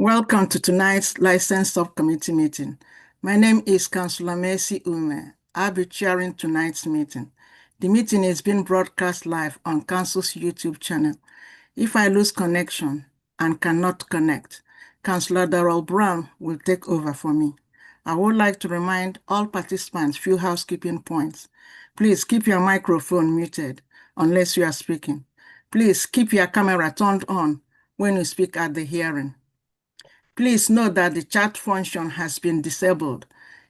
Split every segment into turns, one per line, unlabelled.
Welcome to tonight's License Subcommittee meeting. My name is Councillor Mercy Ume. I'll be chairing tonight's meeting. The meeting is being broadcast live on Council's YouTube channel. If I lose connection and cannot connect, Councillor Darrell Brown will take over for me. I would like to remind all participants few housekeeping points. Please keep your microphone muted unless you are speaking. Please keep your camera turned on when you speak at the hearing. Please note that the chat function has been disabled.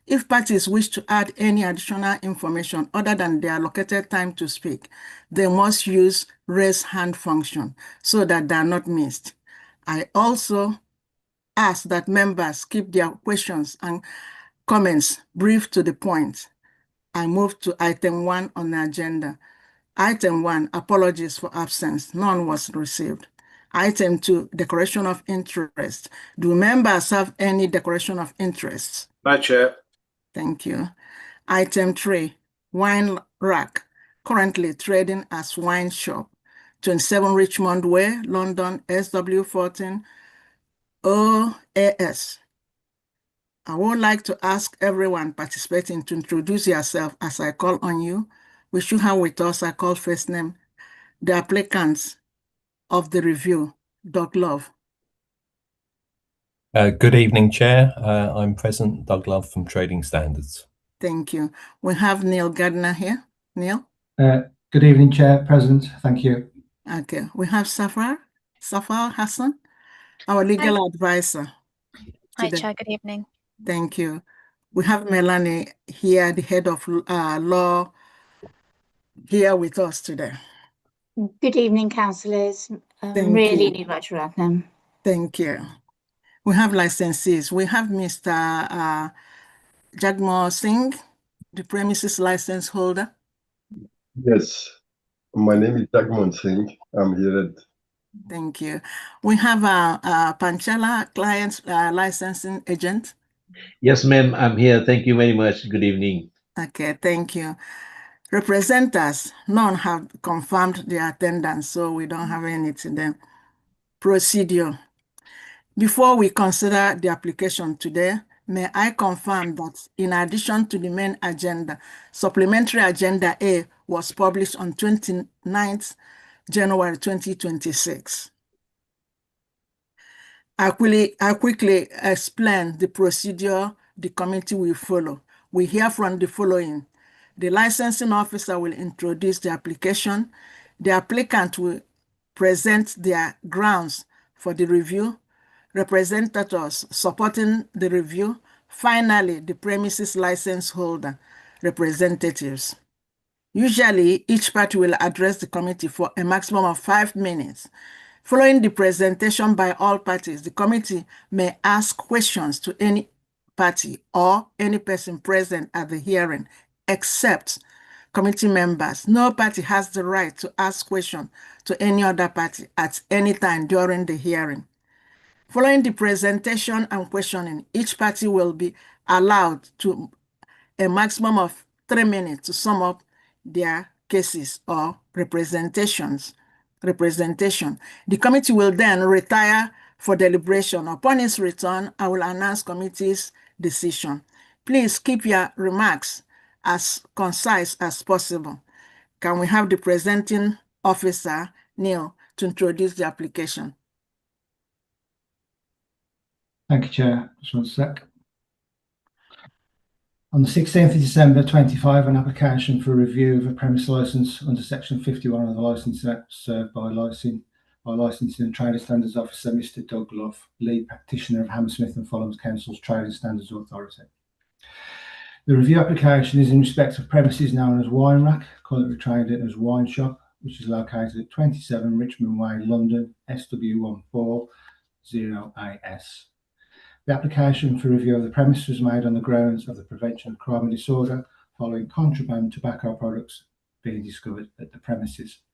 If parties wish to add any additional information other than their allocated time to speak, they must use raise hand function so that they are not missed. I also ask that members keep their questions and comments brief to the point. I move to item 1 on the agenda. Item 1, apologies for absence. None was received. Item 2, declaration of interest. Do members have any declaration of interest?
My chair.
Thank you. Item 3, wine rack, currently trading as wine shop, 27 Richmond Way, London, SW14 OAS. I would like to ask everyone participating to introduce yourself as I call on you. We should have with us, I call first name, the applicants of the review, Doug Love.
Good evening, Chair. I'm present, Doug Love from Trading Standards.
Thank you. We have Neil Gardner here. Neil?
Good evening, Chair, Present. Thank you.
Okay. We have Safar Hassan, our legal advisor.
Hi, Chair. Good evening.
Thank you. We have Melanie here, the head of law, here with us today.
Good evening, councillors. Really much welcome.
Thank you. We have licensees. We have Mr. Jagmohan Singh, the premises license holder.
Yes, my name is Jagmohan Singh. I'm here.
Thank you. We have Panchala client's licensing agent.
Yes, ma'am, I'm here. Thank you very much. Good evening.
Okay, thank you. Representatives, none have confirmed their attendance, so we don't have anything then. Procedure. Before we consider the application today, may I confirm that in addition to the main agenda, supplementary agenda A was published on 29th January 2026. I quickly explain the procedure the committee will follow. We hear from the following. The licensing officer will introduce the application. The applicant will present their grounds for the review, representatives supporting the review, finally, the premises license holder representatives. Usually, each party will address the committee for a maximum of 5 minutes. Following the presentation by all parties, the committee may ask questions to any party or any person present at the hearing, except committee members. No party has the right to ask questions to any other party at any time during the hearing. Following the presentation and questioning, each party will be allowed to a maximum of 3 minutes to sum up their cases or representation. The committee will then retire for deliberation. Upon its return, I will announce committee's decision. Please keep your remarks as concise as possible. Can we have the presenting officer, Neil, to introduce the application?
Thank you, Chair. Just one sec. On the 16th of December 25, an application for review of a premise licence under Section 51 of the Licence Act served by Licensing and Trading Standards Officer Mr. Doug Love, lead practitioner of Hammersmith and Fulham's Council's Trading Standards Authority. The review application is in respect of premises known as Wine Rack, currently traded as Wine Shop, which is located at 27 Richmond Way, London, SW140AS. The application for review of the premise was made on the grounds of the prevention of crime and disorder following contraband tobacco products being discovered at the premises.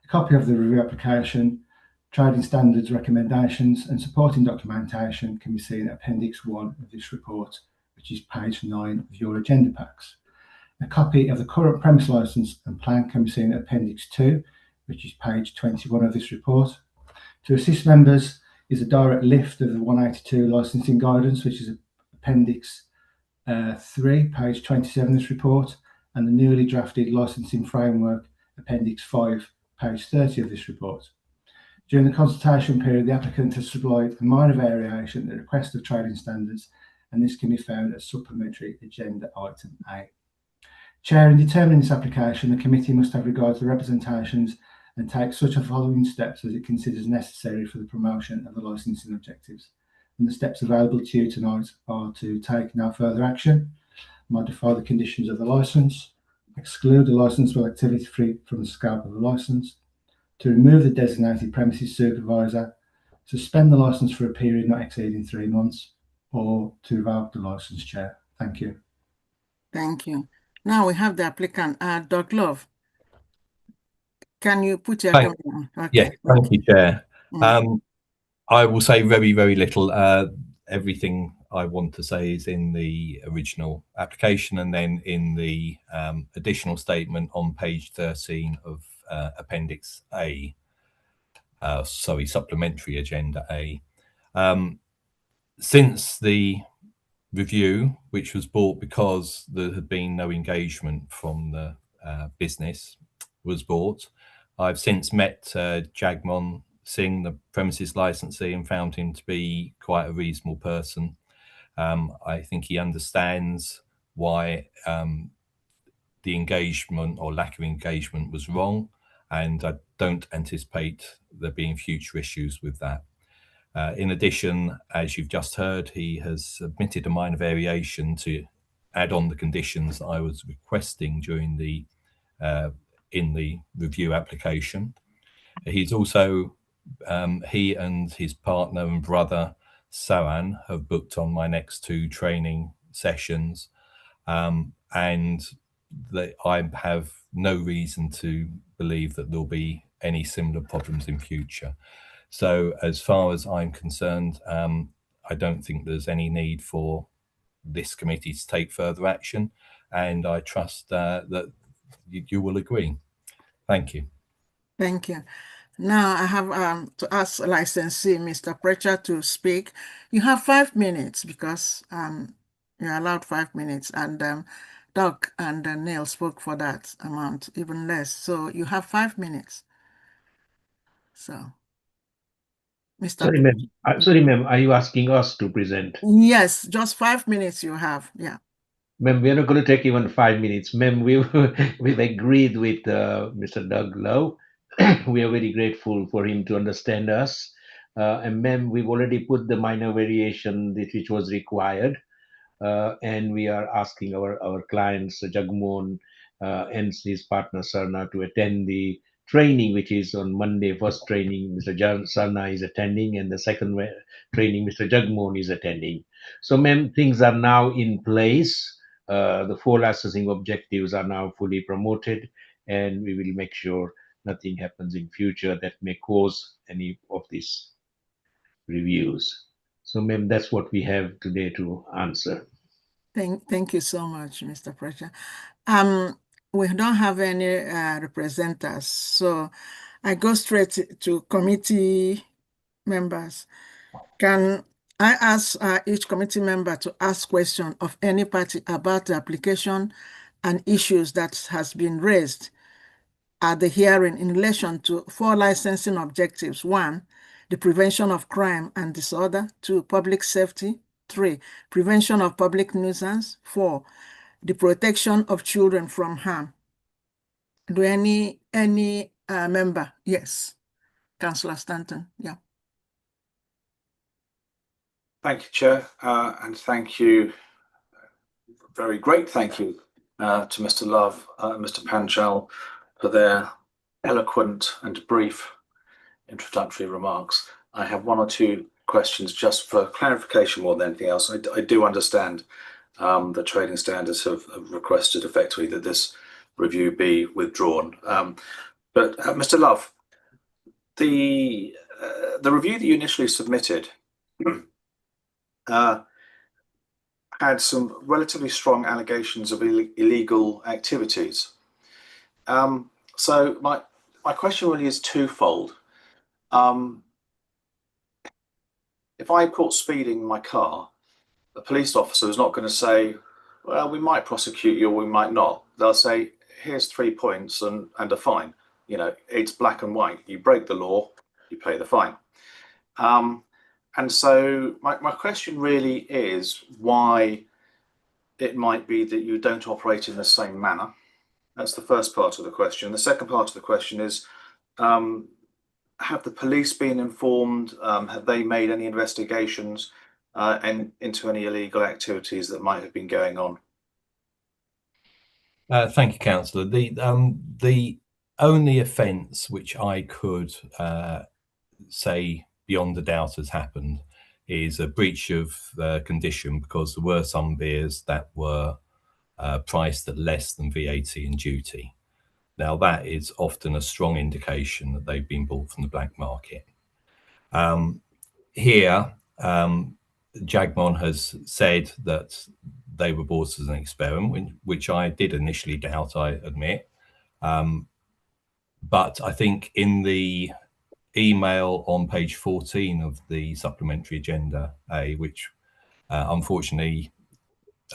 A copy of the review application, trading standards recommendations and supporting documentation can be seen at Appendix 1 of this report, which is page 9 of your agenda packs. A copy of the current premise licence and plan can be seen at Appendix 2, which is page 21 of this report. To assist members is a direct lift of the 182 licensing guidance, which is Appendix 3, page 27 of this report, and the newly drafted licensing framework, Appendix 5, page 30 of this report. During the consultation period, the applicant has supplied a minor variation at the request of trading standards, and this can be found as supplementary agenda item A. Chair, in determining this application, the committee must have regard to the representations and take such a following steps as it considers necessary for the promotion of the licensing objectives. And the steps available to you tonight are to take no further action, modify the conditions of the licence, exclude the licensable activity from the scope of the licence, to remove the designated premises supervisor, suspend the licence for a period not exceeding 3 months, or to revoke the licence, Chair. Thank you.
Thank you. Now we have the applicant, Doug Love. Can you put your camera on? Okay.
Yeah, thank you, Chair.
Mm.
I will say very, very little. Everything I want to say is in the original application and then in the additional statement on page 13 of Appendix A. Sorry, supplementary agenda A. Since the review, which was bought because there had been no engagement from the business, was bought, I've since met Jagmohan Singh, the premises licensee, and found him to be quite a reasonable person. I think he understands why the engagement or lack of engagement was wrong, and I don't anticipate there being future issues with that. In addition, as you've just heard, he has submitted a minor variation to add on the conditions I was requesting during the in the review application. He's also he and his partner and brother Saran have booked on my next 2 training sessions, and I have no reason to believe that there'll be any similar problems in future. So as far as I'm concerned, I don't think there's any need for this committee to take further action, and I trust that you will agree. Thank you.
Thank you. Now I have to ask licensee Mr. Precher to speak. You have 5 minutes because you're allowed 5 minutes, and Doug and Neil spoke for that amount, even less. So you have 5 minutes. So, Mr.
Sorry, ma'am. Are you asking us to present?
Yes, just 5 minutes you have. Yeah.
Ma'am, we're not going to take even 5 minutes. Ma'am, we've agreed with Mr. Doug Lowe. We are very grateful for him to understand us. And ma'am, we've already put the minor variation which was required. And we are asking our clients, Jagmohan and his partner Sarna, to attend the training, which is on Monday. First training, Mr. Sarna is attending, and the second training, Mr. Jagmohan is attending. So, ma'am, things are now in place. The 4 licensing objectives are now fully promoted, and we will make sure nothing happens in future that may cause any of these reviews. So, ma'am, that's what we have today to answer.
Thank you so much, Mr. Precher. We don't have any representatives, so I go straight to committee members. Can I ask each committee member to ask questions of any party about the application and issues that has been raised at the hearing in relation to 4 licensing objectives? 1, the prevention of crime and disorder. 2, public safety. 3, prevention of public nuisance. 4, the protection of children from harm. Do any member? Yes, Councillor Stanton. Yeah.
Thank you, Chair, and thank you, very great thank you to Mr. Love and Mr. Panchal for their eloquent and brief introductory remarks. I have 1 or 2 questions just for clarification more than anything else. I do understand that trading standards have requested effectively that this review be withdrawn. But Mr. Love, the review that you initially submitted had some relatively strong allegations of illegal activities. So my question really is twofold. if I report speeding in my car, the police officer is not going to say, well, we might prosecute you or we might not. They'll say, here's 3 points and a fine. You know, it's black and white. You break the law, you pay the fine. And so my question really is why it might be that you don't operate in the same manner. That's the first part of the question. The second part of the question is, have the police been informed? Have they made any investigations and into any illegal activities that might have been going on?
Thank you, Councillor. The only offence which I could say beyond a doubt has happened is a breach of condition, because there were some beers that were priced at less than VAT and duty. Now, that is often a strong indication that they've been bought from the black market. Here, Jagmon has said that they were bought as an experiment, which I did initially doubt, I admit. But I think in the email on page 14 of the supplementary agenda A, which unfortunately,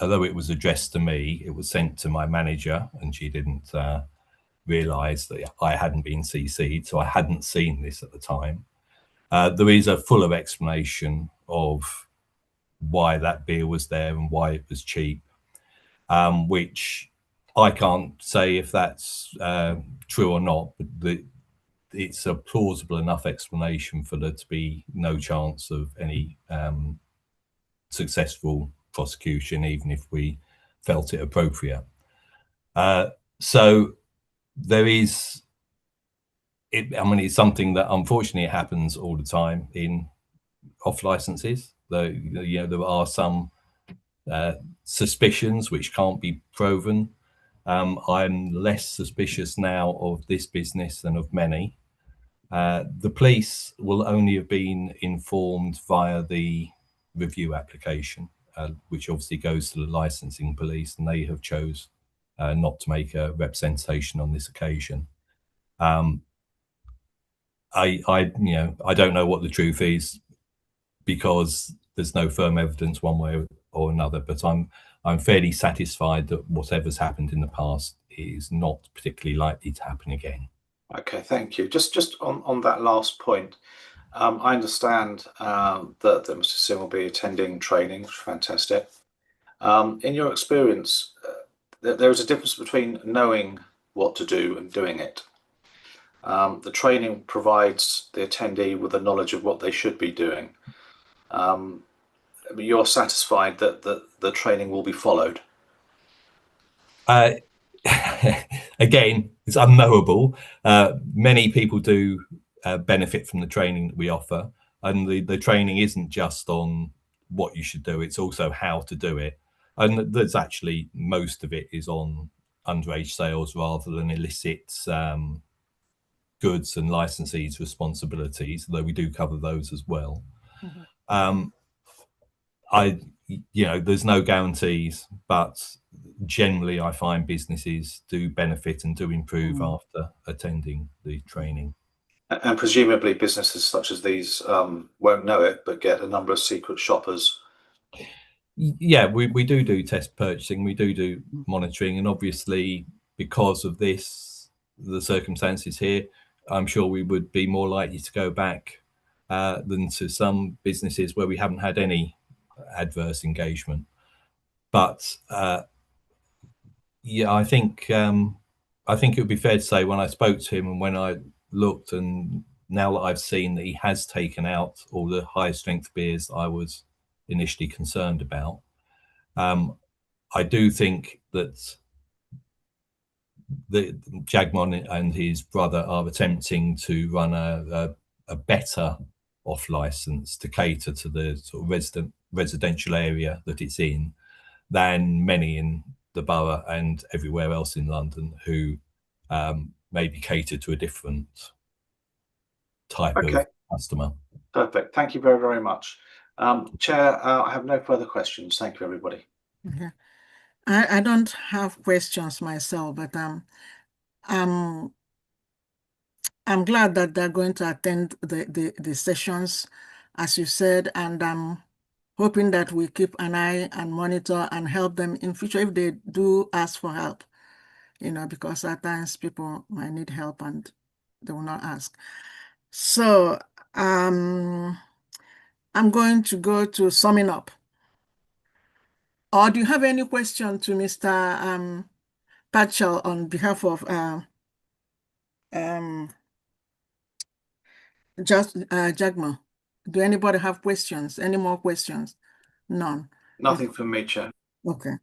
although it was addressed to me, it was sent to my manager, and she didn't realise that I hadn't been CC'd, so I hadn't seen this at the time. There is a fuller explanation of why that beer was there and why it was cheap, which I can't say if that's true or not, but it's a plausible enough explanation for there to be no chance of any successful prosecution, even if we felt it appropriate. So there is, I mean, it's something that unfortunately happens all the time in off licenses. Though, you know, there are some suspicions which can't be proven. I'm less suspicious now of this business than of many. The police will only have been informed via the review application, which obviously goes to the licensing police, and they have chose not to make a representation on this occasion. I don't know what the truth is, because there's no firm evidence one way or another, but I'm fairly satisfied that whatever's happened in the past is not particularly likely to happen again.
Okay, thank you. Just on that last point, I understand that Mr. Sim will be attending training, which is fantastic. In your experience, there is a difference between knowing what to do and doing it. The training provides the attendee with the knowledge of what they should be doing. You're satisfied that the training will be followed?
Again, it's unknowable. Many people do benefit from the training that we offer, and the training isn't just on what you should do, it's also how to do it. And there's actually, most of it is on underage sales rather than illicit goods and licensees' responsibilities, though we do cover those as well. Mm-hmm. There's no guarantees, but generally I find businesses do benefit and do improve after attending the training.
And presumably businesses such as these won't know it, but get a number of secret shoppers.
Yeah, we do test purchasing, we do monitoring, and obviously because of this, the circumstances here, I'm sure we would be more likely to go back than to some businesses where we haven't had any adverse engagement. But yeah, I think it would be fair to say, when I spoke to him and when I looked, and now that I've seen that he has taken out all the high strength beers that I was initially concerned about, I do think that the Jagmon and his brother are attempting to run a better off license to cater to the sort of residential area that it's in than many in the borough and everywhere else in London who maybe cater to a different type of customer.
Perfect. Thank you very, very much. Chair, I have no further questions. Thank you, everybody.
Okay. I don't have questions myself, but I'm glad that they're going to attend the sessions as you said, and I'm hoping that we keep an eye and monitor and help them in future if they do ask for help, because at times people might need help and they will not ask. So I'm going to go to summing up. Or do you have any question to Mr. Patchell on behalf of Jagma? Do anybody have questions? Any more questions? None.
Nothing from me, Chair.
Okay.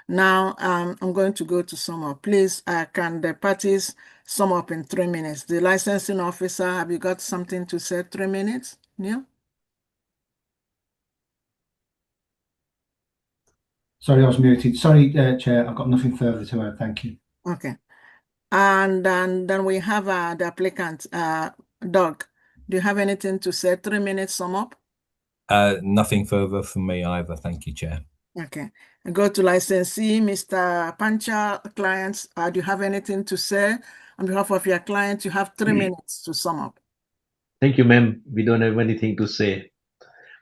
Now I'm going to go to sum up. Please, can the parties sum up in 3 minutes? The licensing officer, have you got something to say? 3 minutes? Neil?
Sorry, I was muted. Sorry, Chair, I've got nothing further to add. Thank you.
Okay. And then we have the applicant, Doug. Do you have anything to say? 3 minutes sum up?
Nothing further from me either. Thank you, Chair.
Okay. I go to licensee, Mr. Pancha, clients. Do you have anything to say on behalf of your client? You have 3 minutes to sum up.
Thank you, ma'am. We don't have anything to say.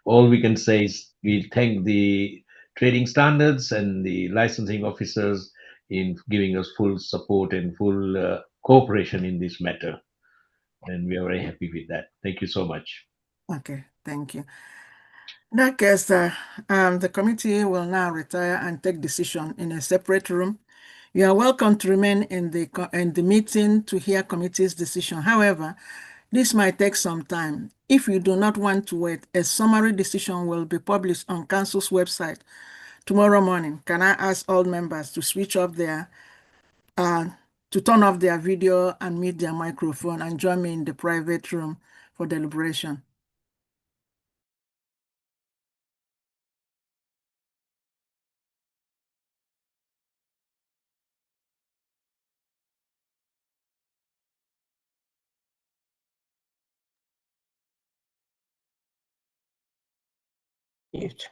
All we can say is we thank the trading standards and the licensing officers in giving us full support and full cooperation in this matter. And we are very happy with that. Thank you so much.
Okay, thank you. In that case, the committee will now retire and take decision in a separate room. You are welcome to remain in the meeting to hear committee's decision. However, this might take some time. If you do not want to wait, a summary decision will be published on Council's website tomorrow morning. Can I ask all members to switch off to turn off their video and mute their microphone and join me in the private room for deliberation?
Mute.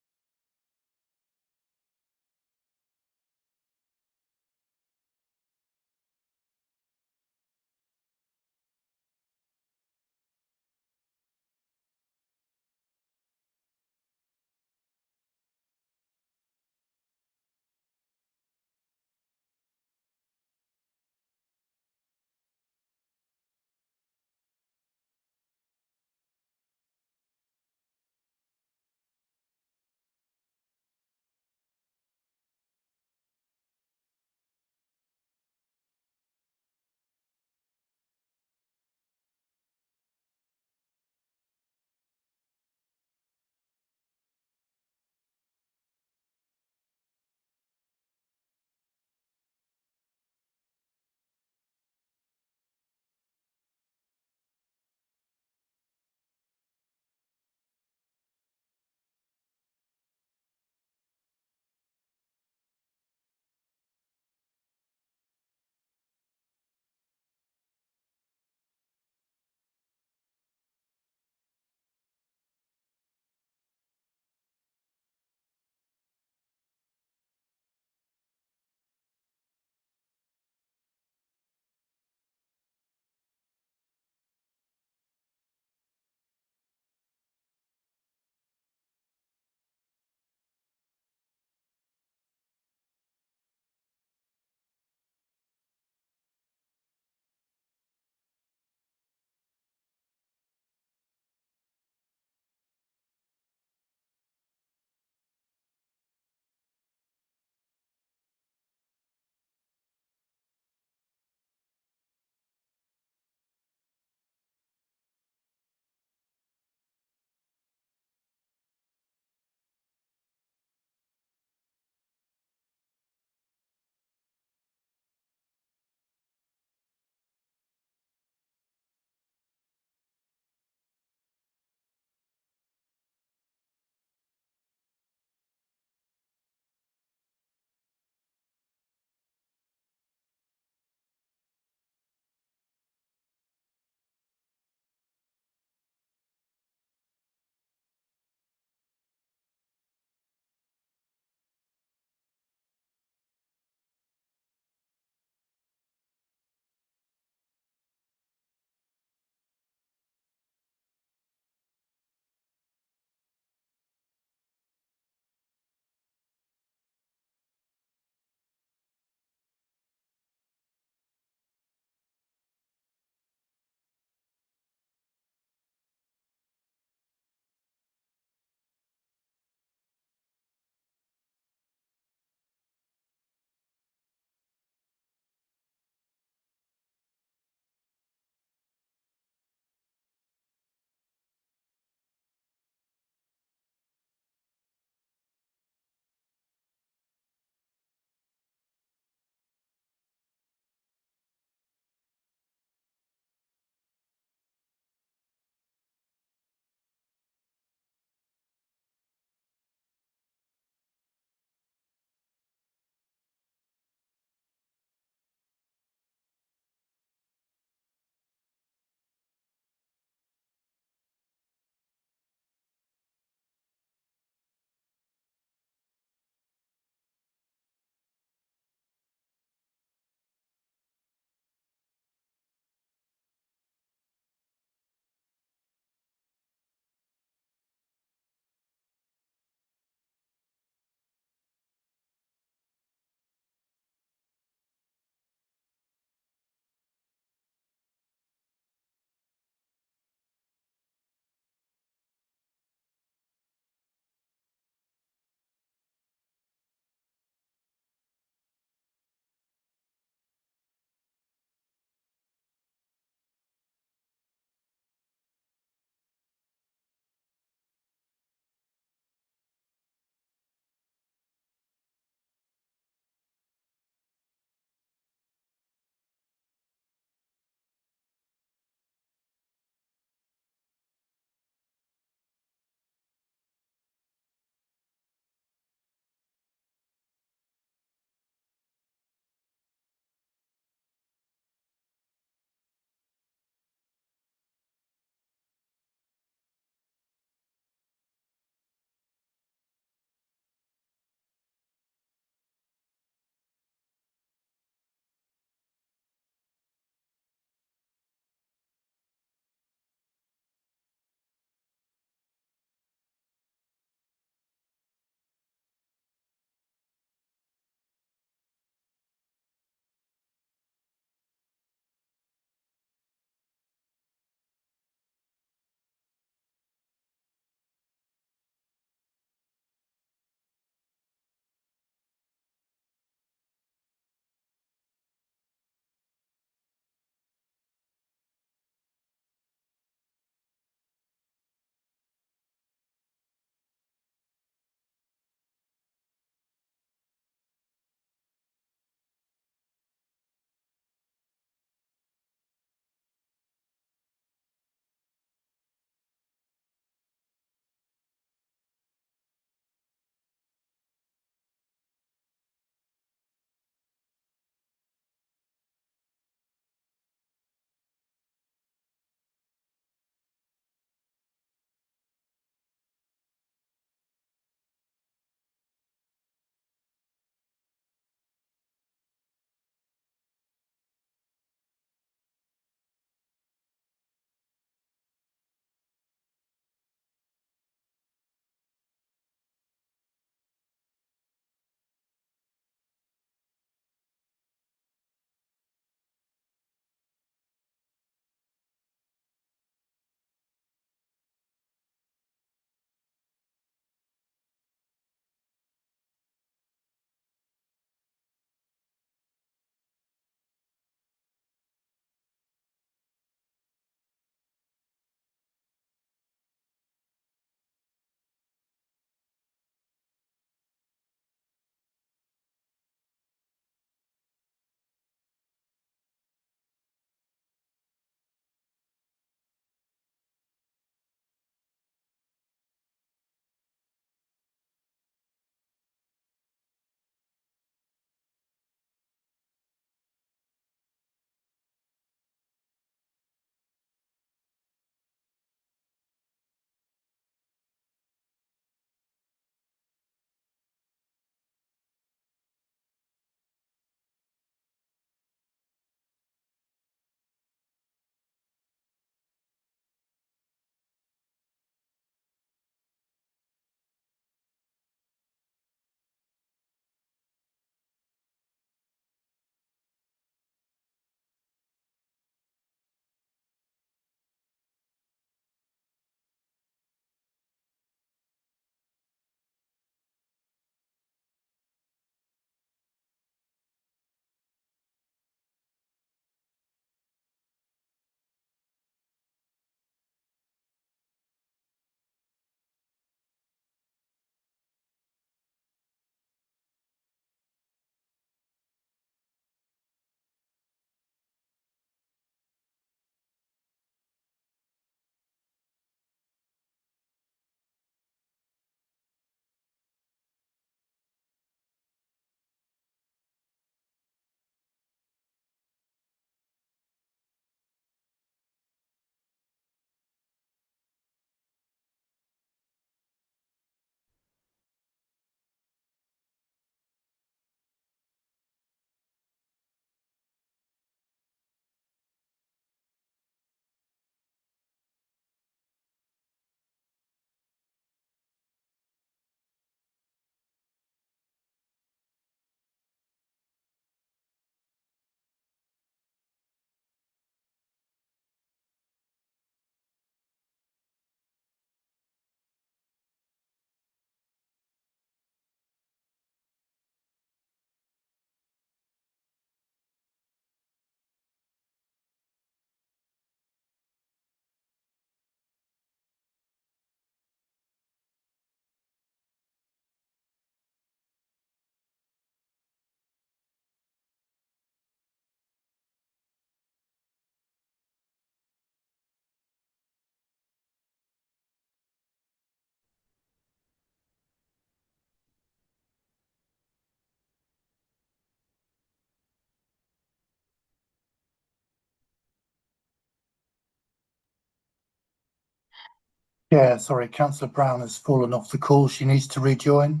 Yeah, sorry, Councillor Brown has fallen off the call. She needs to rejoin.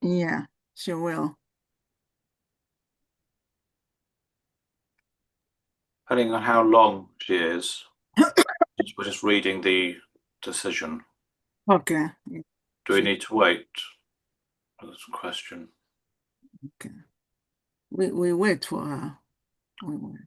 Yeah, she will.
Depending on how long she is, we're just reading the decision.
Okay.
Do we need to wait? That's a question.
Okay. We wait for her. We wait.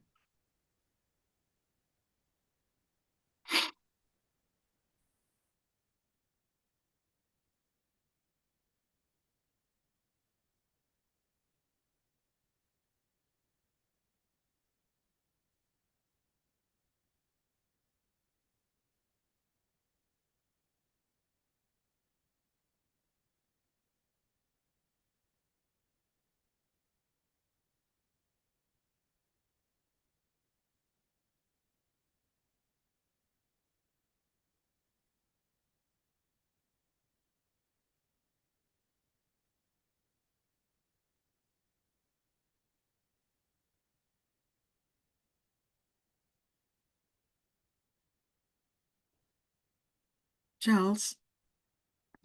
Charles?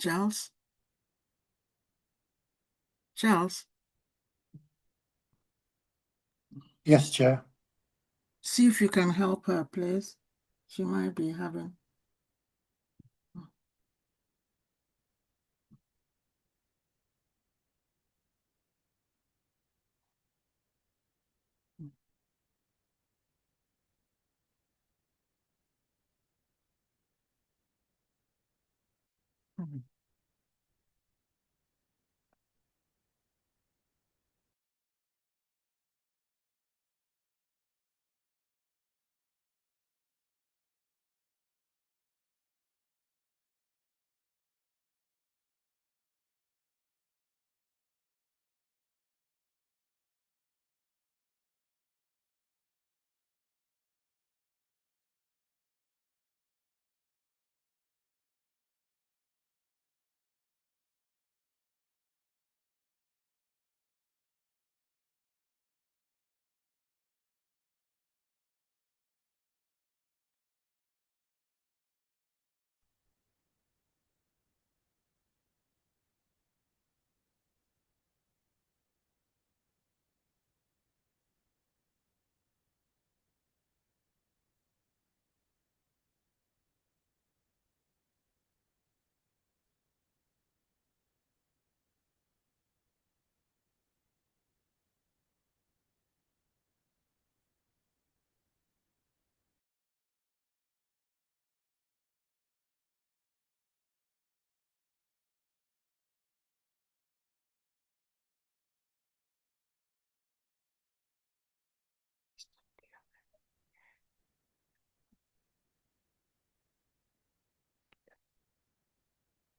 Charles? Charles?
Yes, Chair.
See if you can help her, please. She might be having.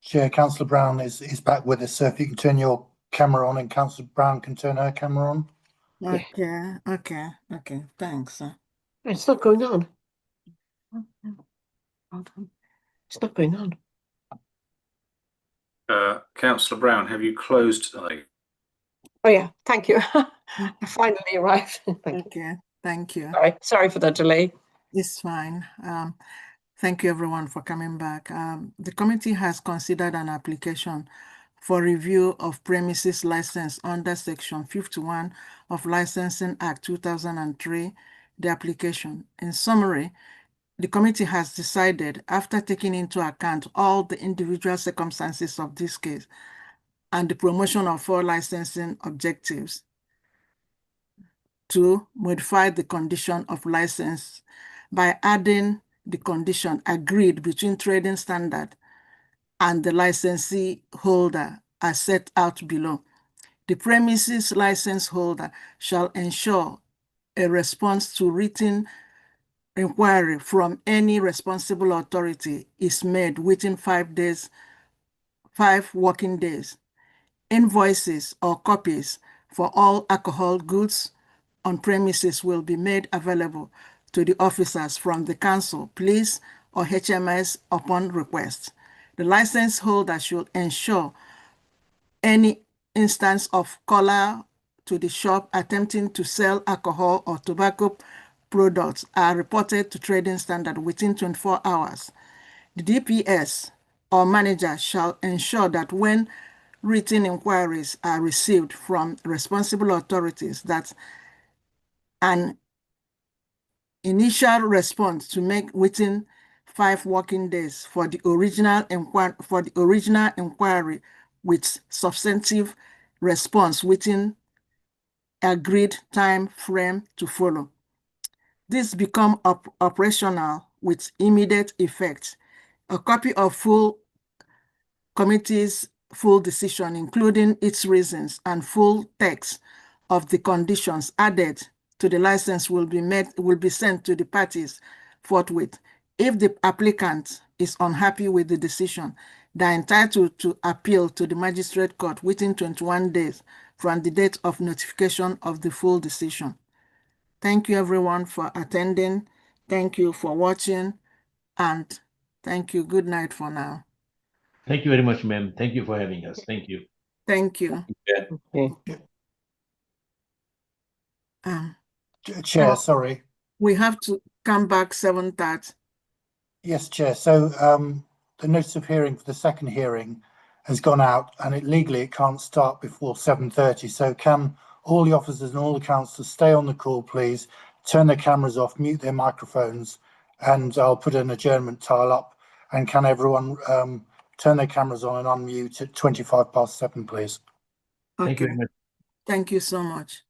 Chair, Councillor Brown is back with us, so if you can turn your camera on and Councillor Brown can turn her camera on.
Okay, okay, thanks.
It's not going on. It's not going on.
Councillor Brown, have you closed?
Oh yeah, thank you. I finally arrived. Thank you.
Okay, thank you.
Sorry for the delay.
It's fine. Thank you everyone for coming back. The committee has considered an application for review of premises license under Section 51 of Licensing Act 2003, the application. In summary, the committee has decided, after taking into account all the individual circumstances of this case and the promotion of 4 licensing objectives, to modify the condition of license by adding the condition agreed between trading standard and the licensee holder as set out below. The premises license holder shall ensure a response to written inquiry from any responsible authority is made within 5 working days. Invoices or copies for all alcohol goods on premises will be made available to the officers from the council, police, or HMS upon request. The license holder should ensure any instance of caller to the shop attempting to sell alcohol or tobacco products are reported to trading standard within 24 hours. The DPS or manager shall ensure that when written inquiries are received from responsible authorities, that an initial response to make within 5 working days for the original inquiry with substantive response within agreed time frame to follow. This become operational with immediate effect. A copy of full committee's full decision, including its reasons and full text of the conditions added to the license will be sent to the parties forthwith. If the applicant is unhappy with the decision, they are entitled to appeal to the magistrate court within 21 days from the date of notification of the full decision. Thank you everyone for attending. Thank you for watching, and thank you. Good night for now.
Thank you very much, ma'am. Thank you for having us. Thank you.
Thank you.
Okay.
Chair, sorry.
We have to come back 7:30.
Yes, Chair. So the notice of hearing for the second hearing has gone out, and legally it can't start before 7:30. So can all the officers and all the councillors stay on the call, please, turn their cameras off, mute their microphones, and I'll put an adjournment tile up. And can everyone turn their cameras on and unmute at 7:25, please?
Okay.
Thank you very much.
Thank you so much.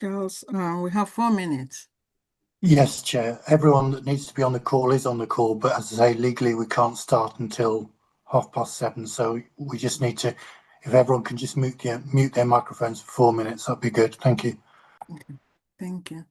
Charles, we have 4 minutes.
Yes, Chair. Everyone that needs to be on the call is on the call, but as I say, legally we can't start until 7:30. So we just need to, if everyone can just mute their microphones for 4 minutes, that'd be good. Thank you.
Okay. Thank you.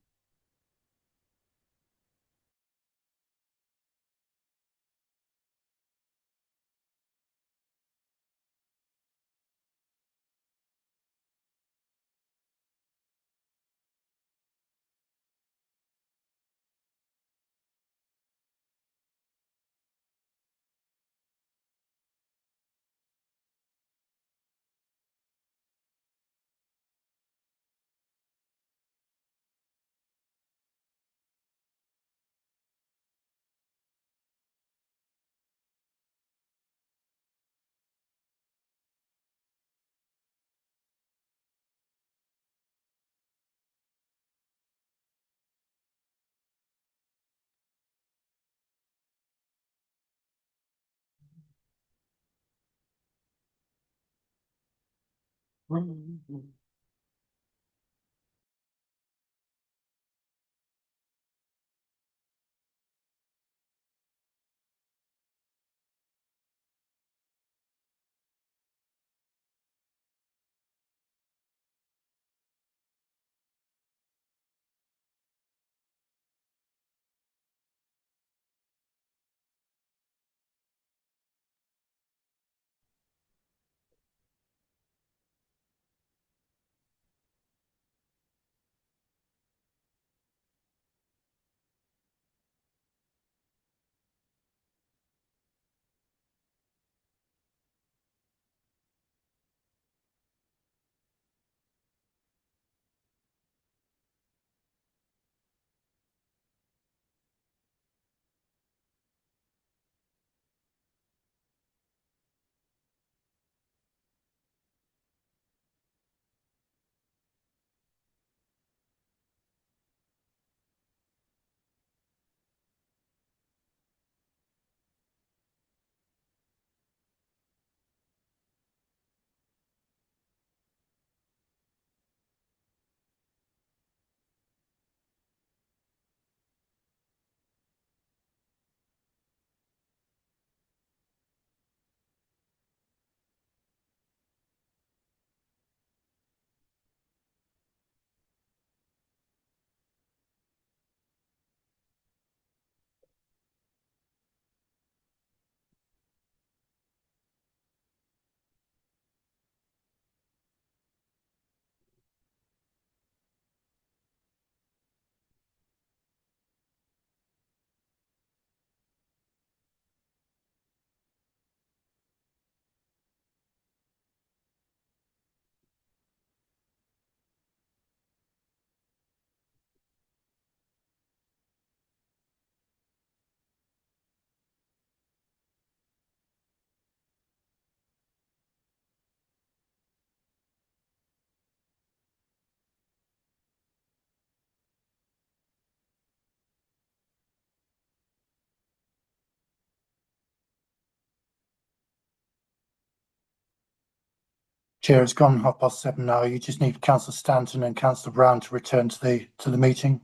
Chair, it's gone 7:30 now. You just need Councillor Stanton and Councillor Brown to return to the meeting,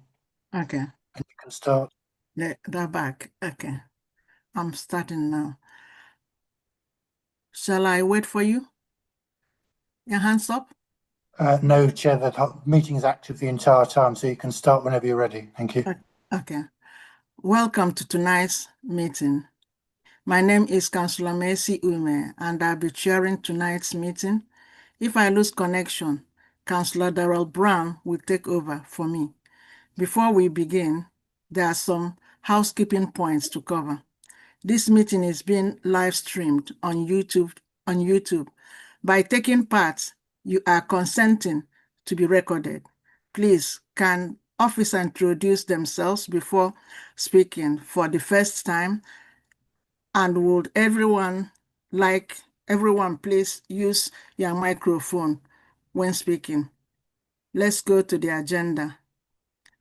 Okay.
and you can start.
They're back. Okay. I'm starting now. Shall I wait for you? Your hands up?
No, Chair, the meeting is active the entire time, so you can start whenever you're ready. Thank you.
Okay. Welcome to tonight's meeting. My name is Councillor Mercy Ume, and I'll be chairing tonight's meeting. If I lose connection, Councillor Darrell Brown will take over for me. Before we begin, there are some housekeeping points to cover. This meeting is being live streamed on YouTube. By taking part, you are consenting to be recorded. Please, can officer introduce themselves before speaking for the first time? And would everyone please use your microphone when speaking? Let's go to the agenda.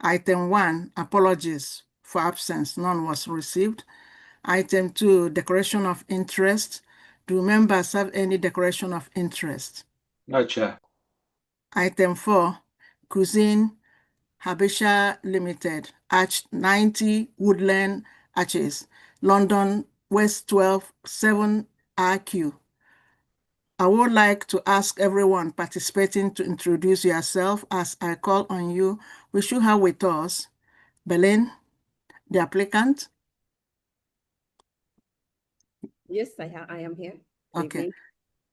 Item 1, apologies for absence. None was received. Item 2, declaration of interest. Do members have any declaration of interest?
No, Chair.
Item 4, Cuisine Habesha Limited, Arch 90 Woodland Arches, London West 12 7 RQ. I would like to ask everyone participating to introduce yourself as I call on you. We should have with us Belen, the applicant.
Yes, I am here. Good
Okay.
evening.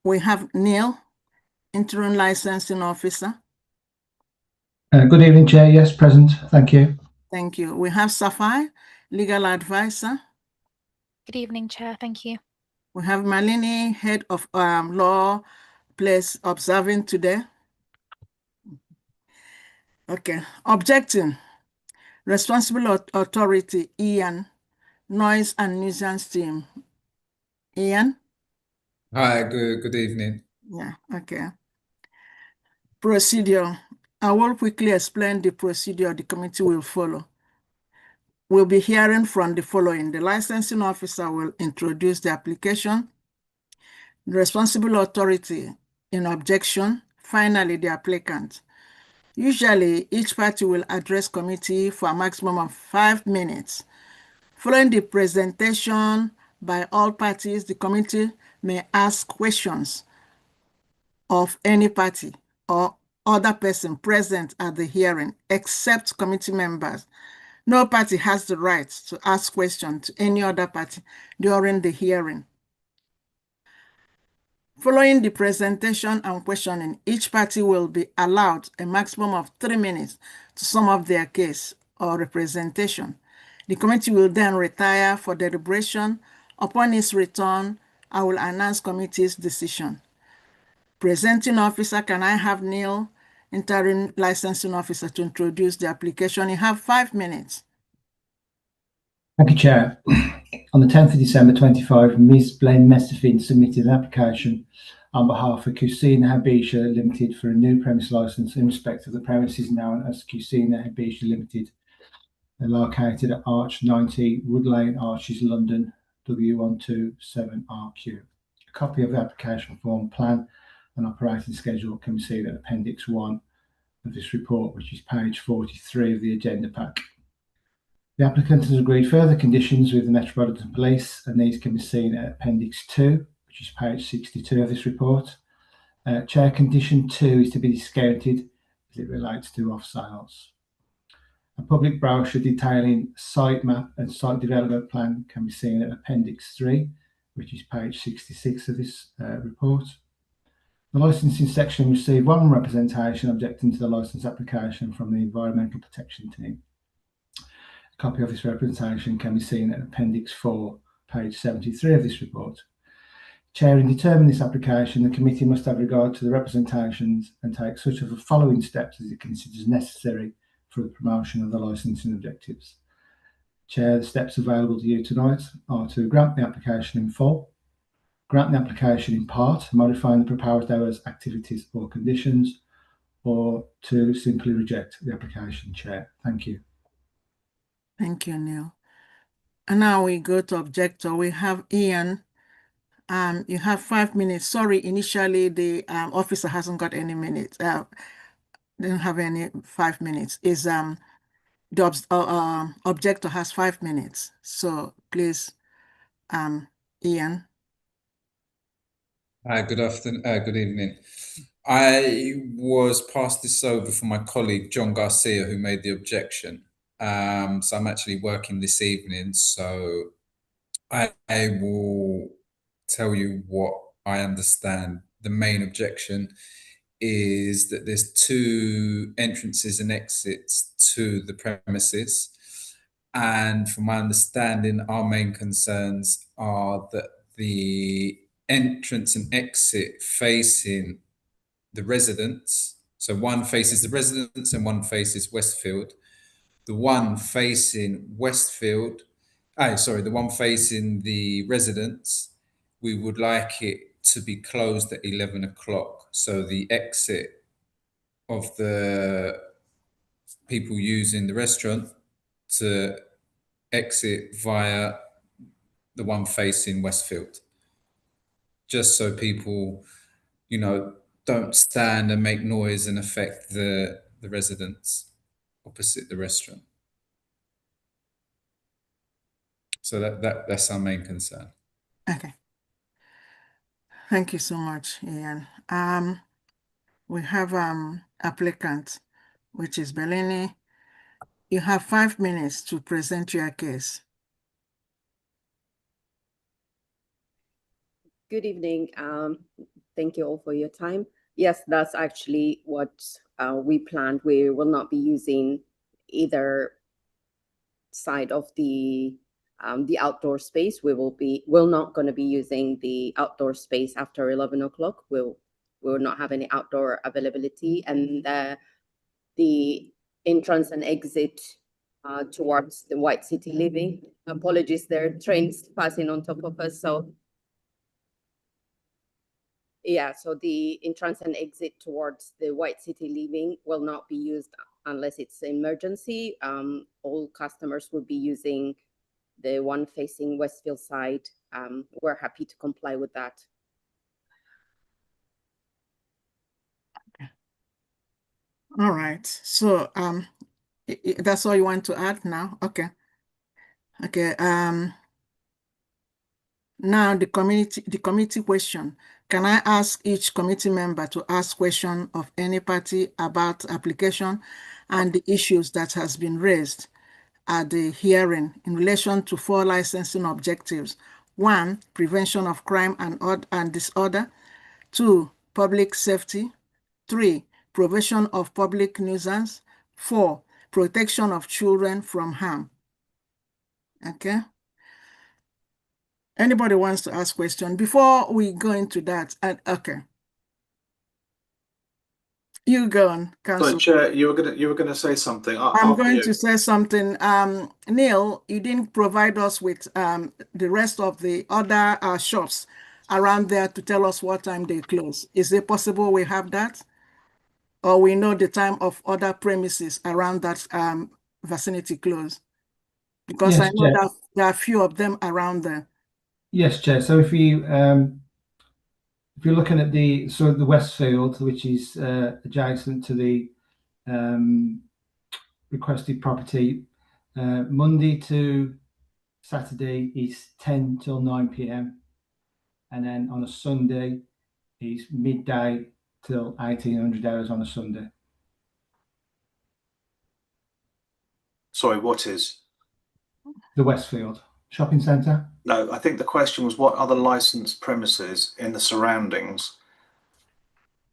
We have Neil, interim licensing officer.
Good evening, Chair. Yes, present. Thank you.
Thank you. We have Safai, legal advisor.
Good evening, Chair. Thank you.
We have Malini, head of law, place observing today. Okay. Objecting. Responsible authority, Ian, noise and nuisance team. Ian?
Hi, good evening.
Yeah, okay. Procedure. I will quickly explain the procedure the committee will follow. We'll be hearing from the following. The licensing officer will introduce the application, the responsible authority in objection, finally the applicant. Usually, each party will address committee for a maximum of 5 minutes. Following the presentation by all parties, the committee may ask questions of any party or other person present at the hearing, except committee members. No party has the right to ask questions to any other party during the hearing. Following the presentation and questioning, each party will be allowed a maximum of 3 minutes to sum up their case or representation. The committee will then retire for deliberation. Upon its return, I will announce committee's decision. Presenting officer, can I have Neil, interim licensing officer, to introduce the application? You have 5 minutes.
Thank you, Chair. On the 10th of December 25, Ms. Blaine Mesterfin submitted an application on behalf of Cuisine Habesha Limited for a new premise licence in respect of the premises known as Cuisine Habesha Limited. They're located at Arch 90 Wood Lane Arches, London, W127RQ. A copy of the application form, plan and operating schedule can be seen at Appendix 1 of this report, which is page 43 of the agenda pack. The applicant has agreed further conditions with the Metropolitan Police, and these can be seen at Appendix 2, which is page 62 of this report. Chair, Condition 2 is to be discounted as it relates to off-sales. A public brochure detailing site map and site development plan can be seen at Appendix 3, which is page 66 of this report. The licensing section received one representation objecting to the licence application from the Environmental Protection Team. A copy of this representation can be seen at Appendix 4, page 73 of this report. Chair, in determining this application, the committee must have regard to the representations and take such of the following steps as it considers necessary for the promotion of the licensing objectives. Chair, the steps available to you tonight are to grant the application in full, grant the application in part, modifying the proposed hours, activities or conditions, or to simply reject the application, Chair. Thank you.
Thank you, Neil. And now we go to objector. We have Ian. You have 5 minutes. Sorry, initially the officer hasn't got any minutes. Didn't have any 5 minutes. Is the objector has 5 minutes. So please, Ian.
Hi, good afternoon. Good evening. I was passed this over from my colleague John Garcia, who made the objection. So I'm actually working this evening. So I will tell you what I understand the main objection is that there's 2 entrances and exits to the premises. And from my understanding, our main concerns are that the entrance and exit facing the residents. So one faces the residents and one faces Westfield. The one facing Westfield, the one facing the residents, we would like it to be closed at 11 o'clock. So the exit of the people using the restaurant to exit via the one facing Westfield. Just so people, don't stand and make noise and affect the residents opposite the restaurant. So that's our main concern.
Okay. Thank you so much, Ian. We have applicant, which is Bellini. You have 5 minutes to present your case.
Good evening. Thank you all for your time. Yes, that's actually what we planned. We will not be using either side of the outdoor space. We're not going to be using the outdoor space after 11 o'clock. We will not have any outdoor availability, and the entrance and exit towards the White City Living. Apologies, there are trains passing on top of us, so yeah, so the entrance and exit towards the White City Living will not be used unless it's emergency. All customers will be using the one facing Westfield side. We're happy to comply with that.
Okay. All right. So that's all you want to add now? Okay. Okay. Now the committee question. Can I ask each committee member to ask question of any party about application and the issues that has been raised at the hearing in relation to 4 licensing objectives? 1, prevention of crime and disorder. 2, public safety. 3, prevention of public nuisance. 4, protection of children from harm. Okay. Anybody wants to ask question before we go into that? Okay. You go on, Council.
So, Chair, you were gonna say something.
I'm going to say something. Neil, you didn't provide us with the rest of the other shops around there to tell us what time they close. Is it possible we have that? Or we know the time of other premises around that vicinity close? Because
Yes,
I know
Chair.
that there are a few of them around there.
Yes, Chair. So if you're looking at the Westfield, which is adjacent to the requested property, Monday to Saturday is 10 till 9 p.m. and then on a Sunday is midday till 1800 hours on a Sunday.
Sorry, what is?
The Westfield shopping centre.
No, I think the question was what other licensed premises in the surroundings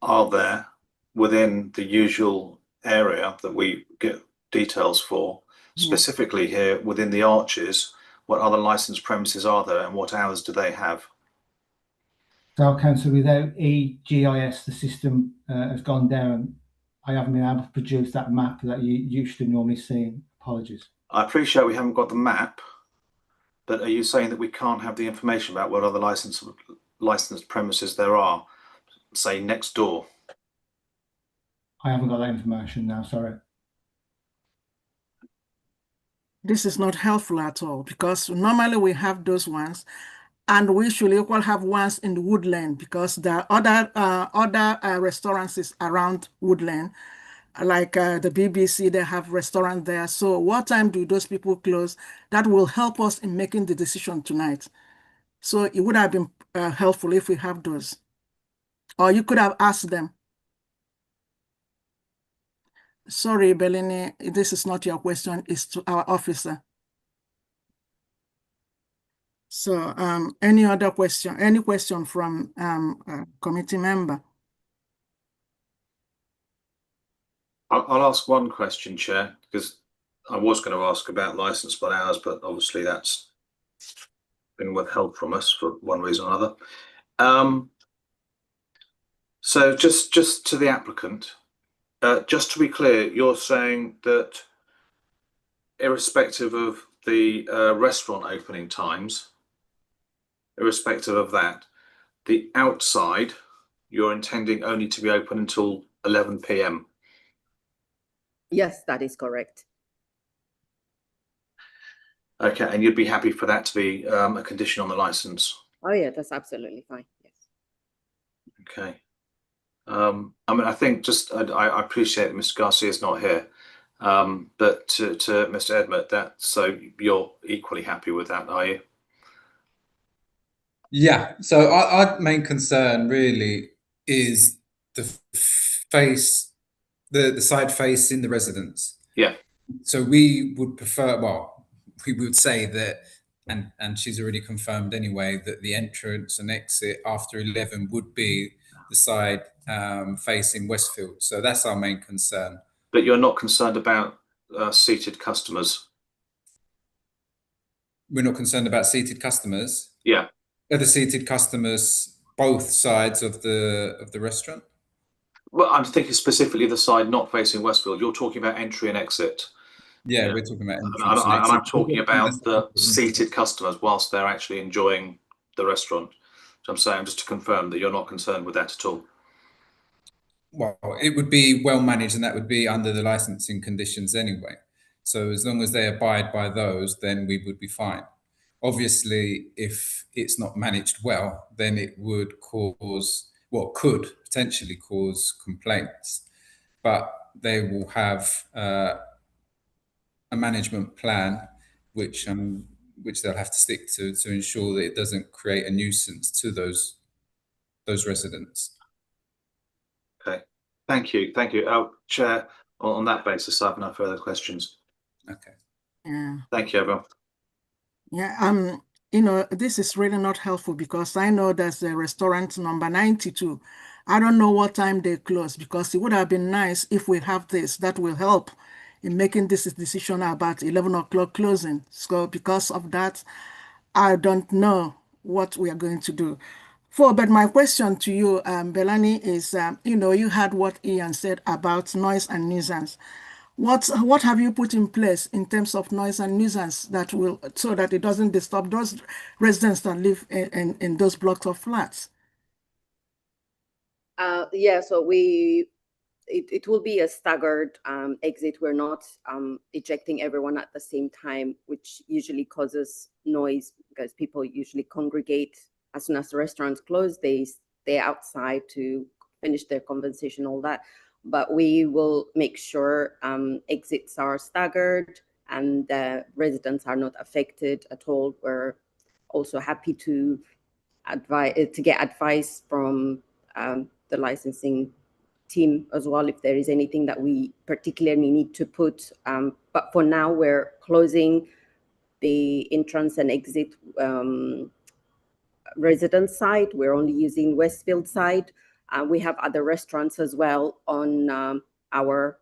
are there within the usual area that we get details for, specifically here within the arches, what other licensed premises are there and what hours do they have?
So, Councillor, without EGIS, the system has gone down. I haven't been able to produce that map that you used to normally see. Apologies.
I appreciate we haven't got the map, but are you saying that we can't have the information about what other licensed premises there are, say next door?
I haven't got that information now, sorry.
This is not helpful at all because normally we have those ones and we should equally have ones in the Woodland because there are other restaurants around Woodland, like the BBC, they have restaurant there. So what time do those people close? That will help us in making the decision tonight. So it would have been helpful if we have those. Or you could have asked them. Sorry, Bellini, this is not your question, it's to our officer. So any other question, any question from a committee member?
I'll ask one question, Chair, because I was going to ask about licensable hours, but obviously that's been withheld from us for one reason or another. So just to the applicant, just to be clear, you're saying that irrespective of the restaurant opening times, irrespective of that, the outside, you're intending only to be open until 11 p.m.
Yes, that is correct.
Okay, and you'd be happy for that to be a condition on the license?
Oh yeah, that's absolutely fine. Yes.
Okay. I mean, I think just I appreciate that Mr. Garcia is not here, but to Mr. Edmund, that so you're equally happy with that, are you?
Yeah. So our main concern really is the face, the side facing the residents.
Yeah.
So we would prefer, well, we would say that, and she's already confirmed anyway, that the entrance and exit after 11 would be the side facing Westfield. So that's our main concern.
But you're not concerned about seated customers?
We're not concerned about seated customers?
Yeah.
Are the seated customers both sides of the restaurant?
Well, I'm thinking specifically the side not facing Westfield. You're talking about entry and exit.
Yeah,
Yeah.
we're talking about entrance
And
and exit.
I'm talking about the seated customers whilst they're actually enjoying the restaurant. So I'm saying, just to confirm, that you're not concerned with that at all.
Well, it would be well managed, and that would be under the licensing conditions anyway. So as long as they abide by those, then we would be fine. Obviously, if it's not managed well, then it would cause, well, could potentially cause complaints. But they will have a management plan, which they'll have to stick to ensure that it doesn't create a nuisance to those residents.
Okay, thank you. Chair, on that basis, I have no further questions.
Okay.
Yeah.
Thank you, everyone.
Yeah, you know, this is really not helpful because I know there's a restaurant number 92. I don't know what time they close, because it would have been nice if we have this. That will help in making this decision about 11 o'clock closing. So because of that, I don't know what we are going to do. But my question to you, Belani, is, you know, you heard what Ian said about noise and nuisance. What have you put in place in terms of noise and nuisance that will, so that it doesn't disturb those residents that live in those blocks of flats?
Yeah, so it will be a staggered exit. We're not ejecting everyone at the same time, which usually causes noise because people usually congregate as soon as the restaurants close. They stay outside to finish their conversation, all that. But we will make sure exits are staggered and residents are not affected at all. We're also happy to get advice from the licensing team as well if there is anything that we particularly need to put. But for now, we're closing the entrance and exit resident side. We're only using Westfield side. We have other restaurants as well on our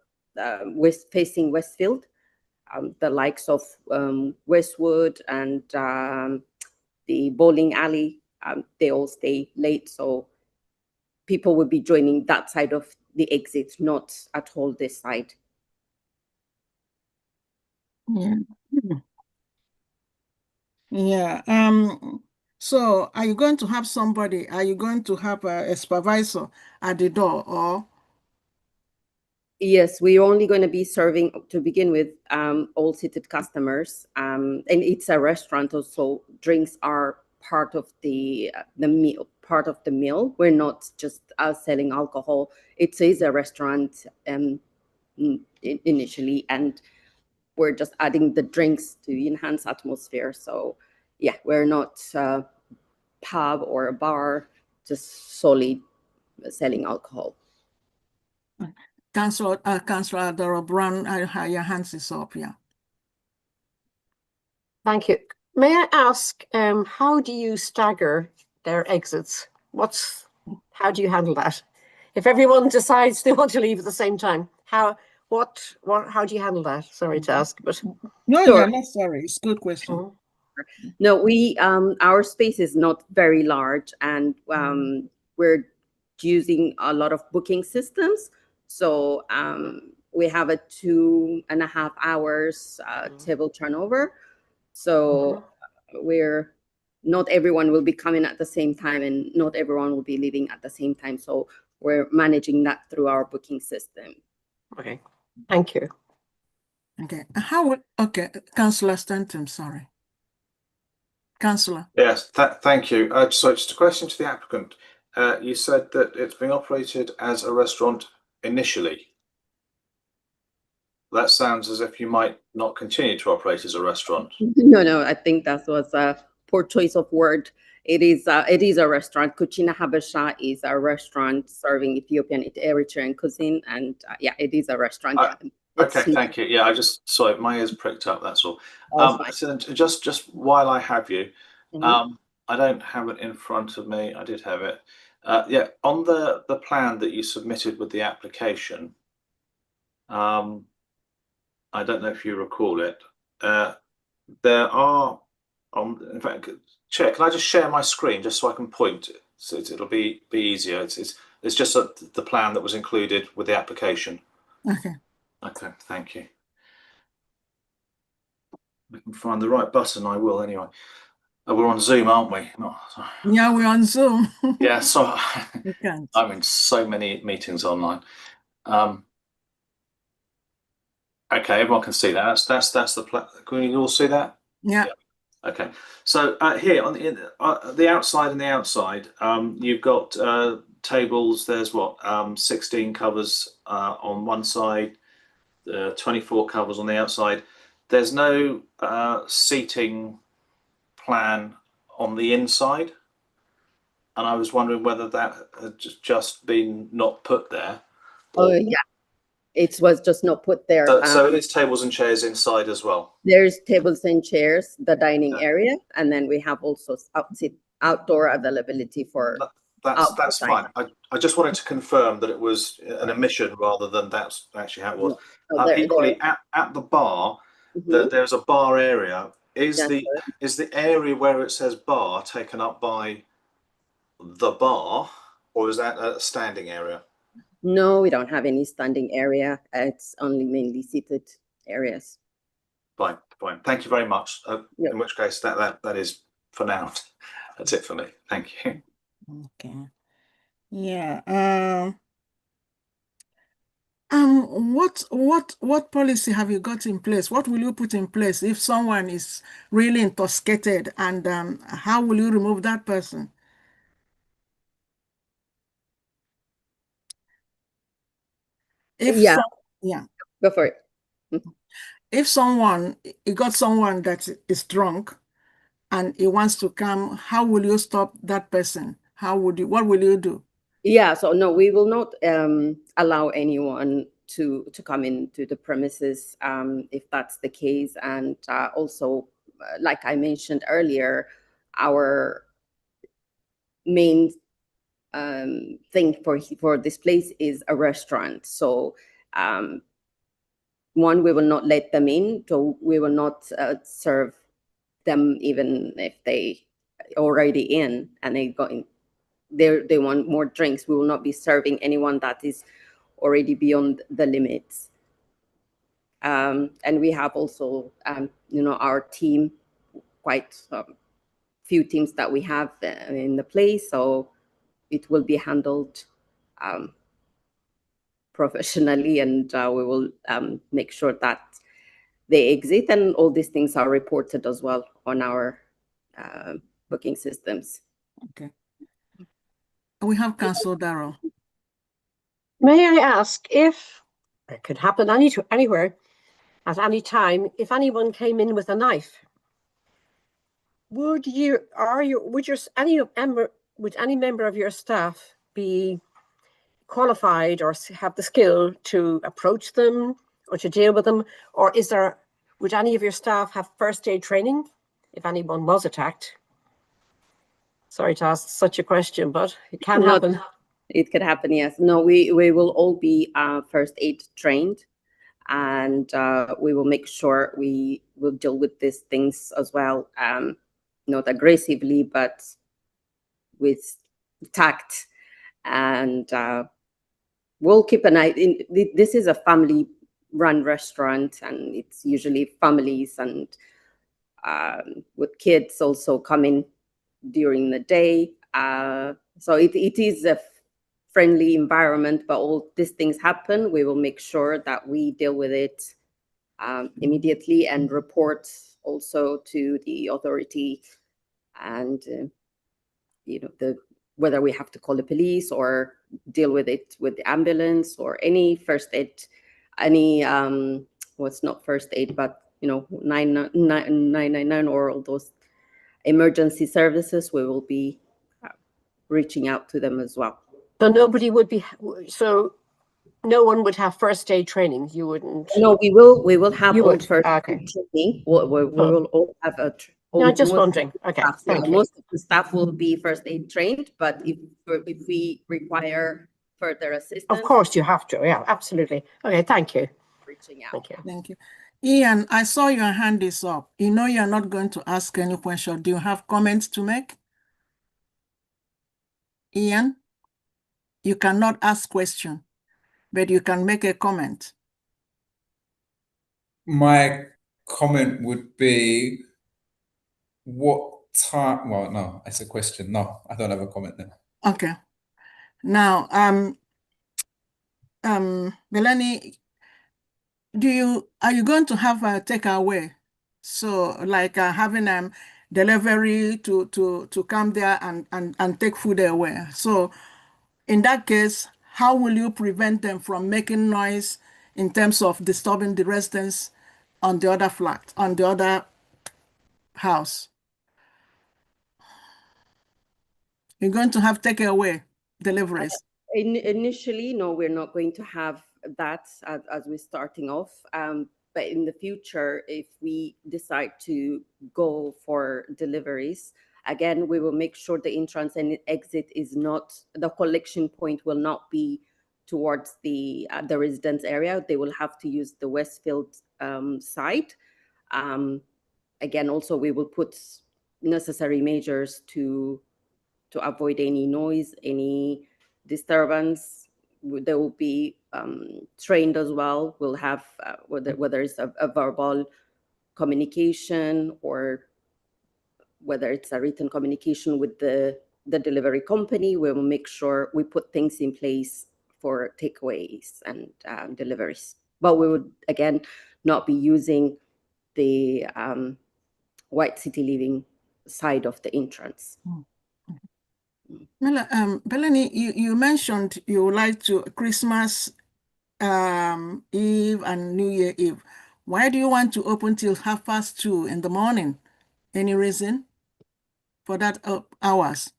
facing Westfield, the likes of Westwood and the bowling alley. They all stay late, so people will be joining that side of the exit, not at all this side.
Yeah. Yeah. So are you going to have somebody, are you going to have a supervisor at the door, or?
Yes, we're only going to be serving, to begin with, all seated customers. And it's a restaurant, so drinks are part of the meal. We're not just selling alcohol. It is a restaurant initially, and we're just adding the drinks to enhance atmosphere. So yeah, we're not a pub or a bar, just solely selling alcohol.
Councillor Dora Brown, your hands is up, yeah.
Thank you. May I ask, how do you stagger their exits? How do you handle that? If everyone decides they want to leave at the same time, how do you handle that? Sorry to ask, but
No,
Sure.
you're not sorry. It's a good question.
Mhm.
No, we our space is not very large, and we're using a lot of booking systems. So we have a 2.5 hours table turnover. So we're not everyone will be coming at the same time, and not everyone will be leaving at the same time. So we're managing that through our booking system.
Okay, thank you.
Okay. How would, okay, Councillor Stanton, sorry. Councillor.
Yes, thank you. So just a question to the applicant. You said that it's being operated as a restaurant initially. That sounds as if you might not continue to operate as a restaurant.
No, I think that was a poor choice of word. It is a restaurant. Cucina Habesha is a restaurant serving Ethiopian, Eritrean cuisine, and yeah, it is a restaurant.
Okay, thank you. Yeah, I just sorry, my ears pricked up. That's all. So just while I have you, I don't have it in front of me. I did have it. Yeah, on the plan that you submitted with the application. I don't know if you recall it. There are, in fact, Chair, can I just share my screen just so I can point? So it'll be easier. It's just the plan that was included with the application.
Okay.
Okay, thank you. If I can find the right button, I will anyway. Oh, we're on Zoom, aren't we?
Yeah, we're on Zoom.
Yeah, so
we can't.
I'm in so many meetings online. Okay, everyone can see that. That's the plan. Can you all see that?
Yeah.
Okay. So here on the outside and the outside, you've got tables. There's what 16 covers on one side, 24 covers on the outside. There's no seating plan on the inside, and I was wondering whether that had just been not put there.
Oh yeah, it was just not put there.
So it is tables and chairs inside as well.
There's tables and chairs, the dining area, and then we have also outdoor availability for.
That's fine. I just wanted to confirm that it was an omission rather than that's actually how it was. Equally, at the bar, there's a bar area. Is the area where it says bar taken up by the bar, or is that a standing area?
No, we don't have any standing area. It's only mainly seated areas.
Fine. Thank you very much. In which case, that is for now. That's it for me. Thank you.
Okay. Yeah. What policy have you got in place? What will you put in place if someone is really intoxicated, and how will you remove that person?
Yeah. Go for it.
If you got someone that is drunk and he wants to come, how will you stop that person? What will you do?
Yeah, so no, we will not allow anyone to come into the premises if that's the case. And also, like I mentioned earlier, our main thing for this place is a restaurant. So one, we will not let them in, so we will not serve them even if they already in and they go in. They want more drinks. We will not be serving anyone that is already beyond the limits. And we have also, our team, quite few teams that we have in the place. So it will be handled professionally, and we will make sure that they exit, and all these things are reported as well on our booking systems.
Okay. We have Councillor Darrow.
May I ask if it could happen anywhere at any time, if anyone came in with a knife, would any member of your staff be qualified or have the skill to approach them or to deal with them, or would any of your staff have first aid training if anyone was attacked? Sorry to ask such a question, but it can happen.
It could happen, yes. No, we will all be first aid trained. and we will make sure we will deal with these things as well, not aggressively, but with tact. And we'll keep an eye. This is a family-run restaurant, and it's usually families and with kids also coming during the day. So it is a friendly environment, but all these things happen. We will make sure that we deal with it immediately and report also to the authority, and whether we have to call the police or deal with it with the ambulance or any first aid, any what's not first aid, but 999 or all those emergency services, we will be reaching out to them as well.
So nobody would be, so no one would have first aid training. You wouldn't?
No, we will have all first
okay.
aid training. We will all have a.
No, just wondering. Okay, thank you.
Most of the staff will be first aid trained, but if we require further assistance,
of course you have to. Yeah, absolutely. Okay, thank you.
Reaching out.
Thank you.
Thank you. Ian, I saw your hand is up. You're not going to ask any question. Do you have comments to make? Ian, you cannot ask question, but you can make a comment.
My comment would be, what time? Well, no, it's a question. No, I don't have a comment there.
Okay. Now, Melanie, are you going to have a takeaway? So like having delivery to come there and take food away. So in that case, how will you prevent them from making noise in terms of disturbing the residents on the other flat, on the other house? You're going to have takeaway deliveries?
Initially, no, we're not going to have that as we're starting off. But in the future, if we decide to go for deliveries, again, we will make sure the entrance and exit is not, the collection point will not be towards the residence area. They will have to use the Westfield side. Again, also, we will put necessary measures to avoid any noise, any disturbance. They will be trained as well. We'll have whether it's a verbal communication or whether it's a written communication with the delivery company. We will make sure we put things in place for takeaways and deliveries. But we would, again, not be using the White City Living side of the entrance.
Melanie, you mentioned you would like to Christmas Eve and New Year Eve. Why do you want to open till 2:30 in the morning? Any reason for that hours?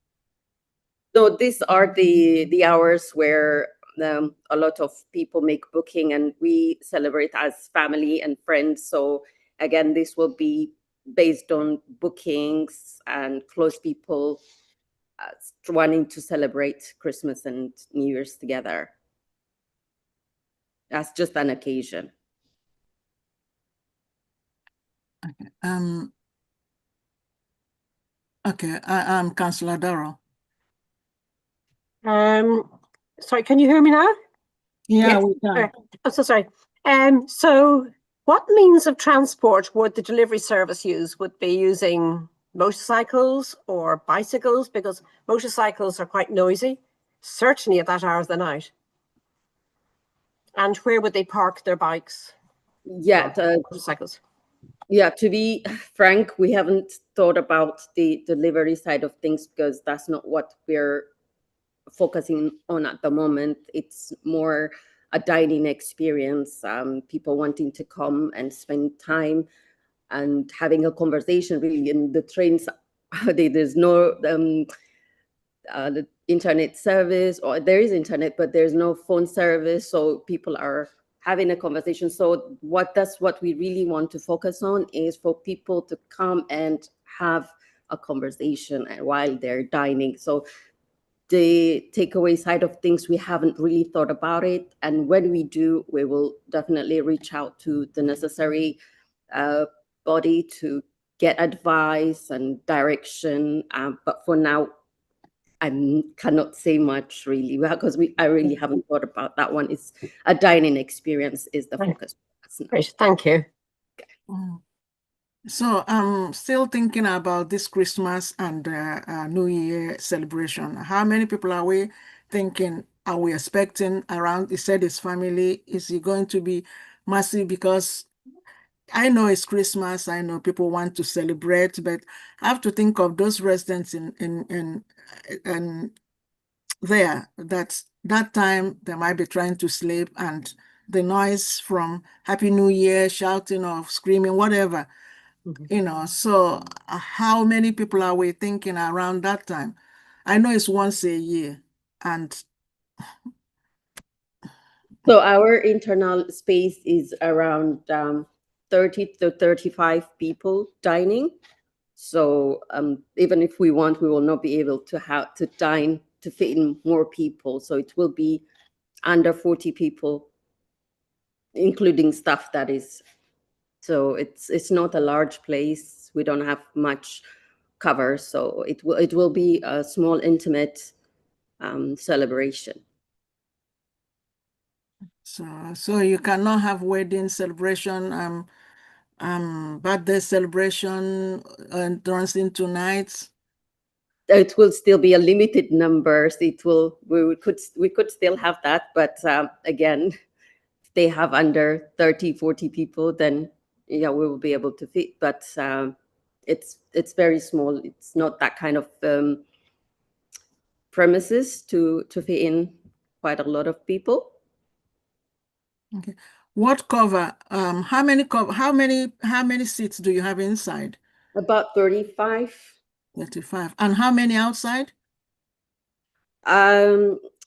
So these are the hours where a lot of people make booking, and we celebrate as family and friends. So again, this will be based on bookings and close people wanting to celebrate Christmas and New Year's together. That's just an occasion.
Okay. Okay. I'm Councillor Darrow.
Sorry, can you hear me now?
Yeah, we can.
I'm so sorry. So what means of transport would the delivery service use? Would they be using motorcycles or bicycles? Because motorcycles are quite noisy, certainly at that hour of the night. And where would they park their bikes?
Yeah,
motorcycles.
Yeah, to be frank, we haven't thought about the delivery side of things because that's not what we're focusing on at the moment. It's more a dining experience, people wanting to come and spend time and having a conversation really. In the trains, there's no the internet service, or there is internet, but there's no phone service. So people are having a conversation. So what we really want to focus on is for people to come and have a conversation while they're dining. So the takeaway side of things, we haven't really thought about it. And when we do, we will definitely reach out to the necessary body to get advice and direction. But for now, I cannot say much really, because I really haven't thought about that one. It's a dining experience is the focus.
Great, thank you.
So I'm still thinking about this Christmas and New Year celebration. How many people are we thinking? Are we expecting around? He said his family. Is it going to be massive? Because I know it's Christmas. I know people want to celebrate, but I have to think of those residents in there. That time they might be trying to sleep, and the noise from Happy New Year, shouting or screaming, whatever. So how many people are we thinking around that time? I know it's once a year, and
so our internal space is around 30 to 35 people dining. So even if we want, we will not be able to have to dine to fit in more people. So it will be under 40 people, including staff, that is. So it's not a large place. We don't have much cover, so it will be a small, intimate celebration.
So you cannot have wedding celebration, birthday celebration, and dancing tonight.
It will still be a limited numbers. We could still have that, but again, if they have under 30, 40 people, then yeah, we will be able to fit. But it's very small. It's not that kind of premises to fit in quite a lot of people.
Okay. What cover? How many seats do you have inside?
About 35.
35. And how many outside?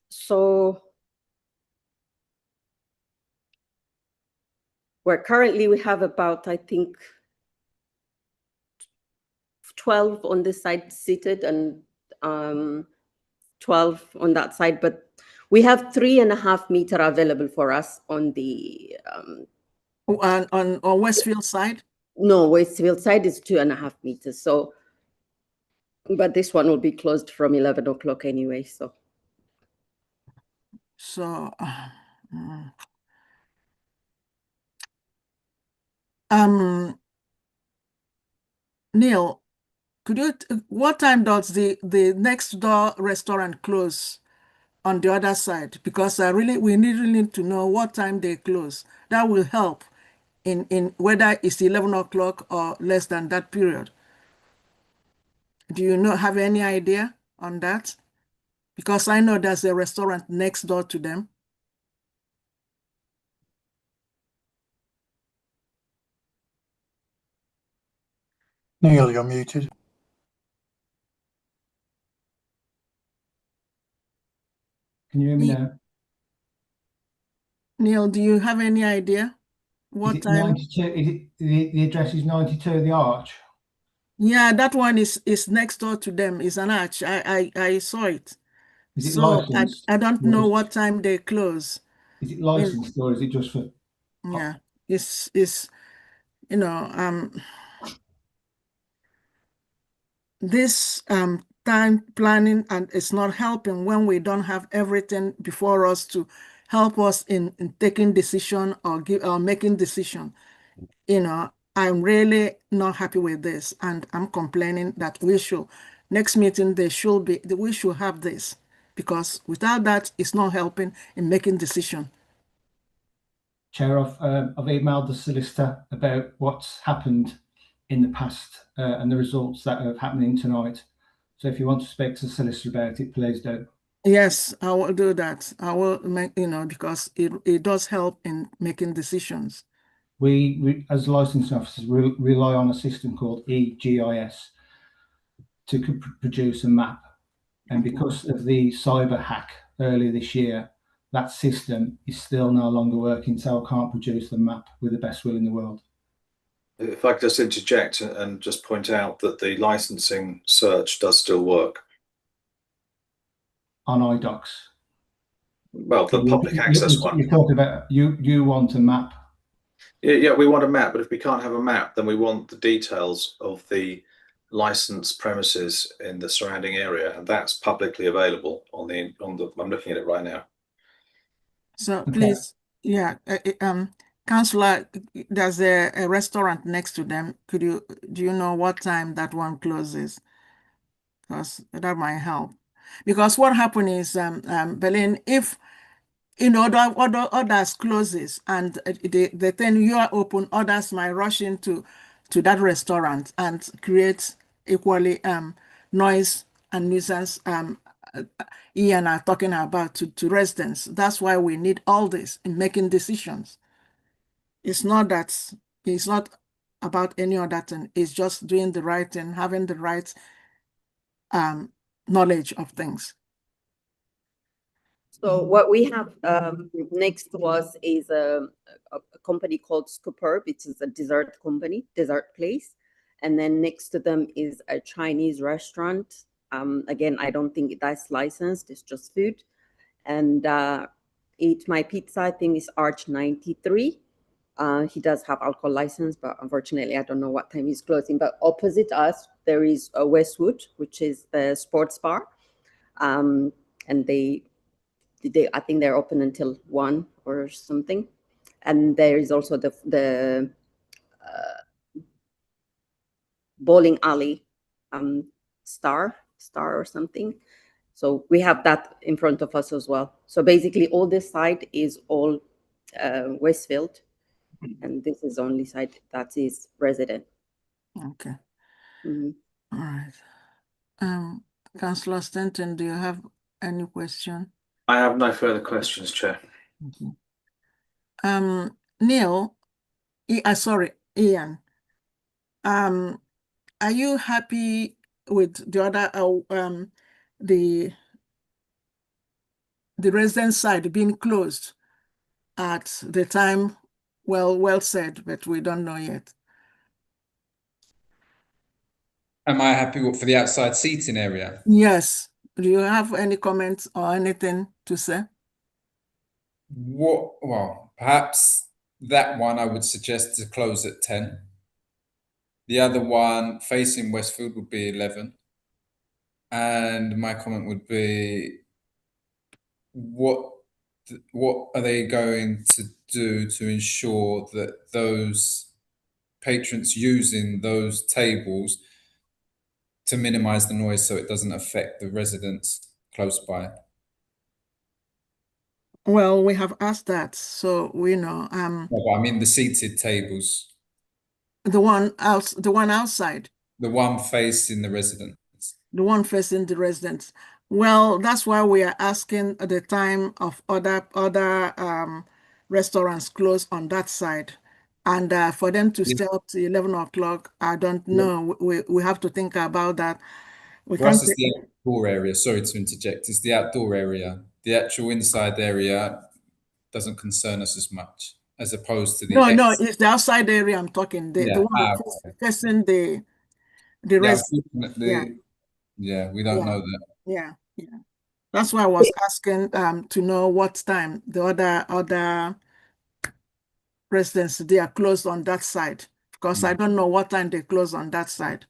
So we have about, I think, 12 on this side seated and 12 on that side, but we have 3.5 meter available for us on the
on Westfield side.
No, Westfield side is 2.5 meters. So, but this one will be closed from 11 o'clock anyway.
So, Neil, what time does the next door restaurant close on the other side? Because we really need to know what time they close. That will help in whether it's 11 o'clock or less than that period. Do you have any idea on that? Because I know there's a restaurant next door to them.
Neil, you're muted.
Can you hear me now?
Neil, do you have any idea what time?
92? Is it the address is 92 The Arch?
Yeah, that one is next door to them. It's an arch. I saw it.
Is it
so
licensed?
I don't know what time they close.
Is it licensed or is it just for?
Yeah, it's this time planning, and it's not helping when we don't have everything before us to help us in taking decision or making decision. I'm really not happy with this, and I'm complaining that next meeting we should have this, because without that, it's not helping in making decision.
Chair, I've emailed the solicitor about what's happened in the past and the results that are happening tonight. So if you want to speak to the solicitor about it, please do.
Yes, I will do that. I will make, because it does help in making decisions.
We as licensing officers, rely on a system called EGIS to produce a map. And because of the cyber hack earlier this year, that system is still no longer working, so I can't produce the map with the best will in the world.
If I could just interject and just point out that the licensing search does still work.
on iDocs?
Well, the public access one.
You're talking about you want a map.
Yeah, we want a map, but if we can't have a map, then we want the details of the licensed premises in the surrounding area, and that's publicly available on the. I'm looking at it right now.
So please, yeah, Councillor, there's a restaurant next to them. Do you know what time that one closes? Because that might help. Because what happened is, Berlin, if others closes and the thing you are open, others might rush into that restaurant and create equally noise and nuisance. Ian are talking about to residents. That's why we need all this in making decisions. It's not about any other thing. It's just doing the right thing, having the right knowledge of things.
So what we have next is a company called Scooper, which is a dessert company, dessert place. And then next to them is a Chinese restaurant. Again, I don't think that's licensed, it's just food. And Eat My Pizza, I think, is Arch 93. He does have alcohol license, but unfortunately, I don't know what time he's closing. But opposite us, there is a Westwood, which is the sports bar. And I think they're open until 1 or something. And there is also the bowling alley, Star or something. So we have that in front of us as well. So basically all this side is all Westfield, and this is only side that is resident.
Okay.
Mm-hmm.
All right. Councillor Stanton, do you have any question?
I have no further questions, Chair.
Okay. Neil, sorry, Ian. Are you happy with the other the residence side being closed at the time? Well said, but we don't know yet.
Am I happy for the outside seating area?
Yes. Do you have any comments or anything to say?
Well, perhaps that one I would suggest to close at 10. The other one facing Westfield would be 11. And my comment would be, what are they going to do to ensure that those patrons using those tables to minimize the noise so it doesn't affect the residents close by?
Well, we have asked that, so we know.
No, but I mean the seated tables.
The one outside.
The one facing the residents.
The one facing the residents. Well, that's why we are asking at the time of other restaurants close on that side, and for them to stay up to 11 o'clock. I don't know. We have to think about that.
For us, it's the outdoor area. Sorry to interject. It's the outdoor area. The actual inside area doesn't concern us as much, as opposed to the
no, it's the outside area I'm talking. The one facing the residents.
Yeah, we don't know that.
Yeah. That's why I was asking to know what time the other residents, they are closed on that side, because I don't know what time they close on that side.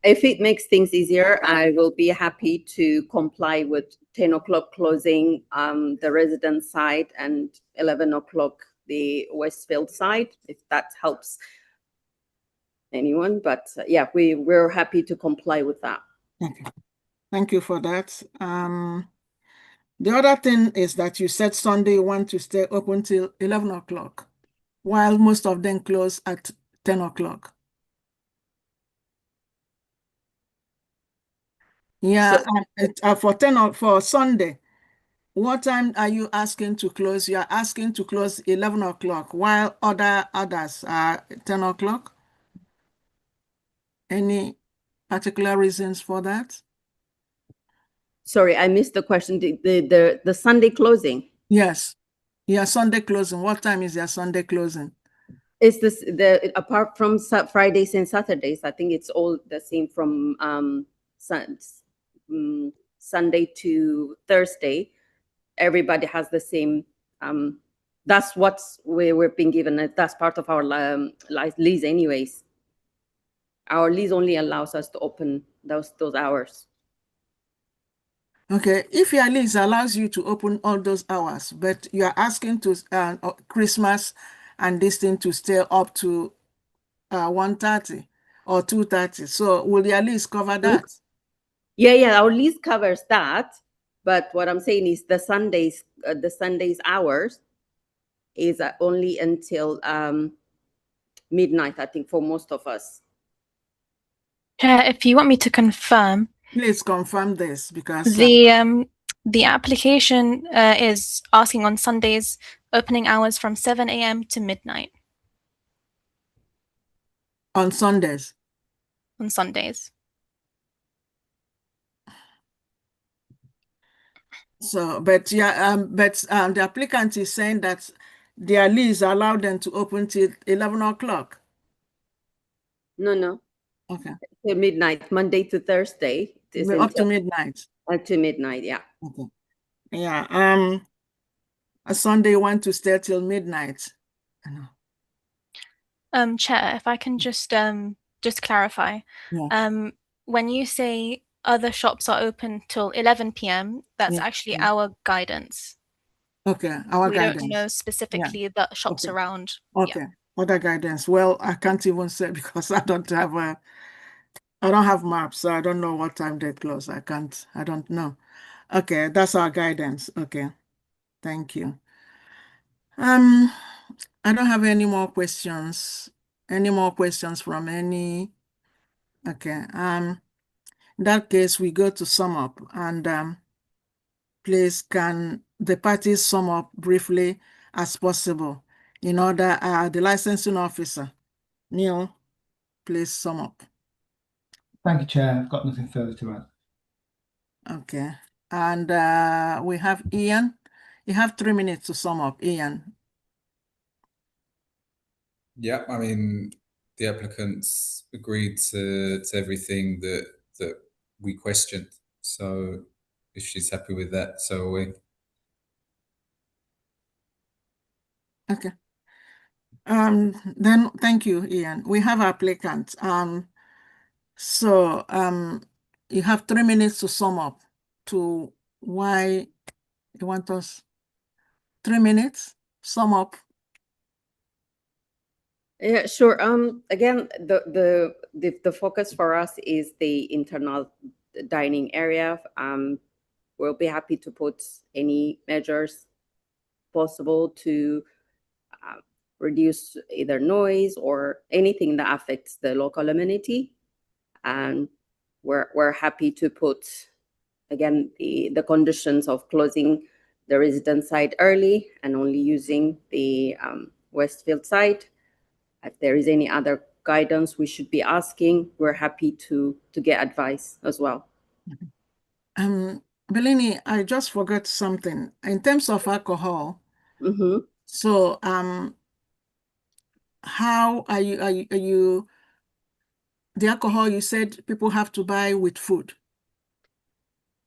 If it makes things easier, I will be happy to comply with 10 o'clock closing the resident side and 11 o'clock the Westfield side, if that helps anyone. But yeah, we're happy to comply with that.
Okay. Thank you for that. The other thing is that you said Sunday you want to stay open till 11 o'clock, while most of them close at 10 o'clock. Yeah, so, for Sunday, what time are you asking to close? You are asking to close 11 o'clock, while others are 10 o'clock. Any particular reasons for that?
Sorry, I missed the question. The Sunday closing?
Yes. Yeah, Sunday closing. What time is your Sunday closing?
Is this apart from Fridays and Saturdays? I think it's all the same from Sunday to Thursday, everybody has the same. That's what we're being given. That's part of our lease, anyways. Our lease only allows us to open those hours.
Okay, if your lease allows you to open all those hours, but you are asking to Christmas and this thing to stay up to 1:30 or 2:30, so will your lease cover that?
Yeah, our lease covers that. But what I'm saying is the Sundays hours is only until midnight, I think, for most of us.
Chair, if you want me to confirm,
please confirm this, because
the application is asking on Sundays opening hours from 7 a.m. to midnight.
On Sundays?
On Sundays.
So, but yeah, the applicant is saying that their lease allowed them to open till 11 o'clock.
No.
Okay.
Till midnight, Monday to Thursday.
Up to midnight.
Up to midnight, yeah.
Okay. Yeah. A Sunday want to stay till midnight.
Chair, if I can just clarify.
Yeah.
When you say other shops are open till 11 p.m., that's actually our guidance.
Okay, our guidance.
We don't know specifically the shops around.
Okay, other guidance. Well, I can't even say because I don't have maps, so I don't know what time they close. I don't know. Okay, that's our guidance. Okay, thank you. I don't have any more questions. Any more questions from any? Okay. In that case, we go to sum up, and please, can the parties sum up briefly as possible in order, the licensing officer, Neil, please sum up.
Thank you, Chair. I've got nothing further to add.
Okay. And we have Ian. You have 3 minutes to sum up, Ian.
Yeah, I mean, the applicants agreed to everything that we questioned. So if she's happy with that, so are we.
Okay. Then thank you, Ian. We have applicants. So you have 3 minutes to sum up to why you want us. 3 minutes, sum up.
Yeah, sure. Again, the focus for us is the internal dining area. We'll be happy to put any measures possible to reduce either noise or anything that affects the local amenity. And we're happy to put, again, the conditions of closing the residence side early and only using the Westfield side. If there is any other guidance we should be asking, we're happy to get advice as well.
Bellini, I just forgot something. In terms of alcohol, so how are you the alcohol you said people have to buy with food?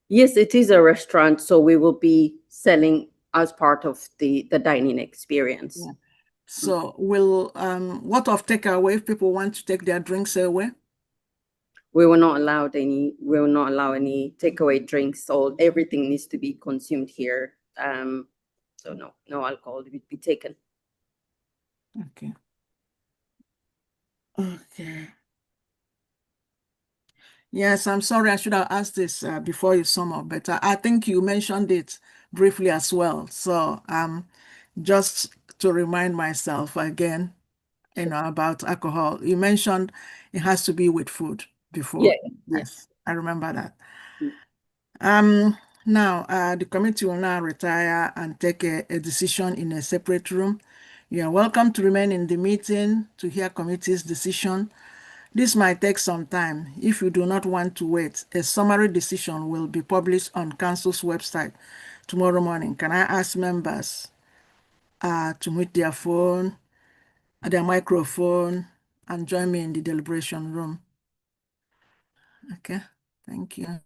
Yes, it is a restaurant, so we will be selling as part of the dining experience.
Yeah. So will what of takeaway if people want to take their drinks away?
We will not allow any takeaway drinks. So everything needs to be consumed here. So no alcohol will be taken.
Okay. Okay. Yes, I'm sorry, I should have asked this before you sum up, but I think you mentioned it briefly as well. So just to remind myself again, about alcohol, you mentioned it has to be with food before.
Yeah.
Yes, I remember that. Now, the committee will now retire and take a decision in a separate room. You are welcome to remain in the meeting to hear committee's decision. This might take some time. If you do not want to wait, a summary decision will be published on council's website tomorrow morning. Can I ask members to mute their phone, their microphone, and join me in the deliberation room? Okay, thank you.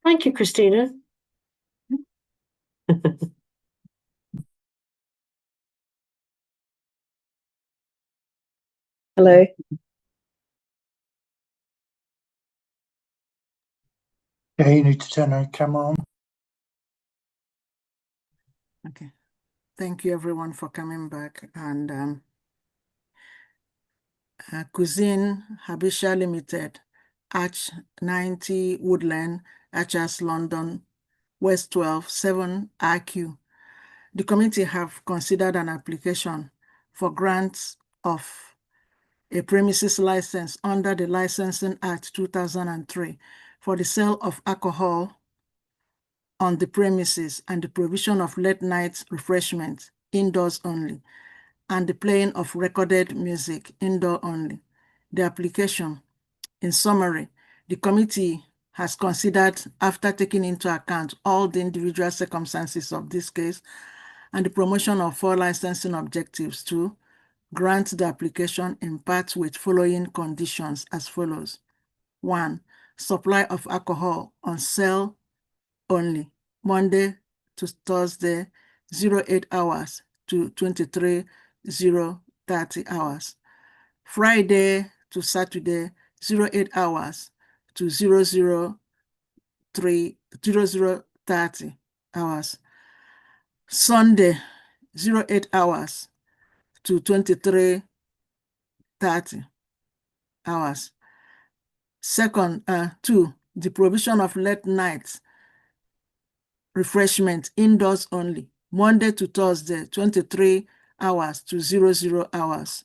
Thank you, Christina. Hello.
Okay, you need to turn your camera on.
Okay. Thank you everyone for coming back. And Cuisine Habisha Limited, Arch 90 Woodland, HS London, West 12, 7 RQ. The committee have considered an application for grants of a premises license under the Licensing Act 2003 for the sale of alcohol on the premises and the provision of late night refreshments indoors only, and the playing of recorded music indoor only. The application, in summary, the committee has considered, after taking into account all the individual circumstances of this case and the promotion of 4 licensing objectives, to grant the application in part with following conditions as follows. 1. Supply of alcohol on sale only, Monday to Thursday, 08 hours to 23:30 hours. Friday to Saturday, 08 hours to 00:30 hours. Sunday, 08 hours to 23:30 hours. Second, 2, the provision of late night refreshment indoors only, Monday to Thursday, 23 hours to 00 hours.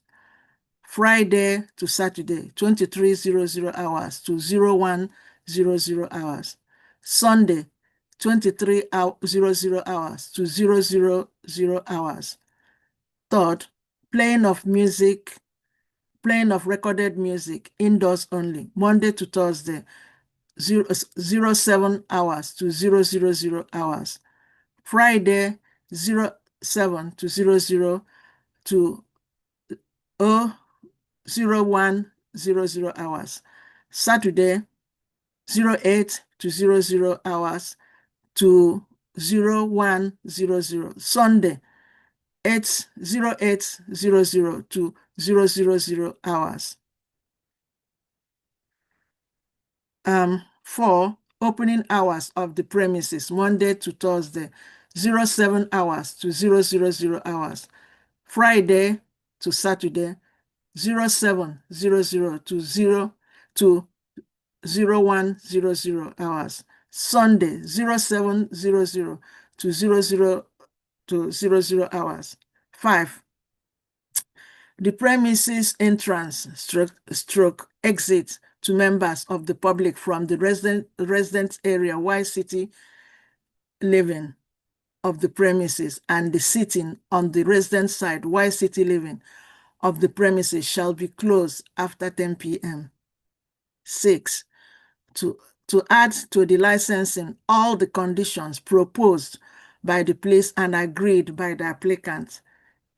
Friday to Saturday, 23:00 hours to 01:00 hours. Sunday, 23:00 hours to 0:00 hours. Third, playing of recorded music indoors only, Monday to Thursday, 07 hours to 0:00 hours. Friday, 07 to 00 to 01:00 hours. Saturday, 08 to 00 hours to 01:00. Sunday, 08:00 to 0:00 hours. 4, opening hours of the premises, Monday to Thursday, 07 hours to 0:00 hours. Friday to Saturday, 07:00 to 01:00 hours. Sunday, 07:00 to 00:00 hours. 5, the premises entrance stroke exit to members of the public from the resident area while city living of the premises, and the sitting on the resident side while city living of the premises shall be closed after 10 p.m. 6, to add to the licensing all the conditions proposed by the place and agreed by the applicant,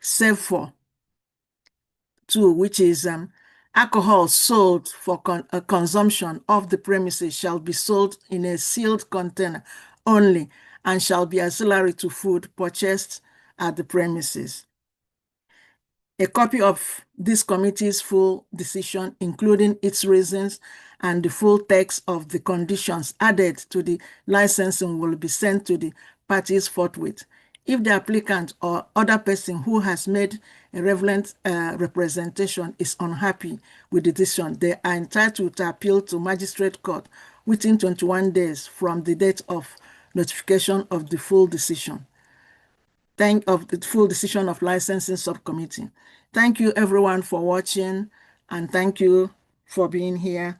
save for 2, which is alcohol sold for consumption of the premises shall be sold in a sealed container only and shall be ancillary to food purchased at the premises. A copy of this committee's full decision, including its reasons and the full text of the conditions added to the licensing, will be sent to the parties forthwith. If the applicant or other person who has made a relevant representation is unhappy with the decision, they are entitled to appeal to magistrate court within 21 days from the date of notification of the full decision. Of the full decision of licensing subcommittee. Thank you everyone for watching, and thank you for being here.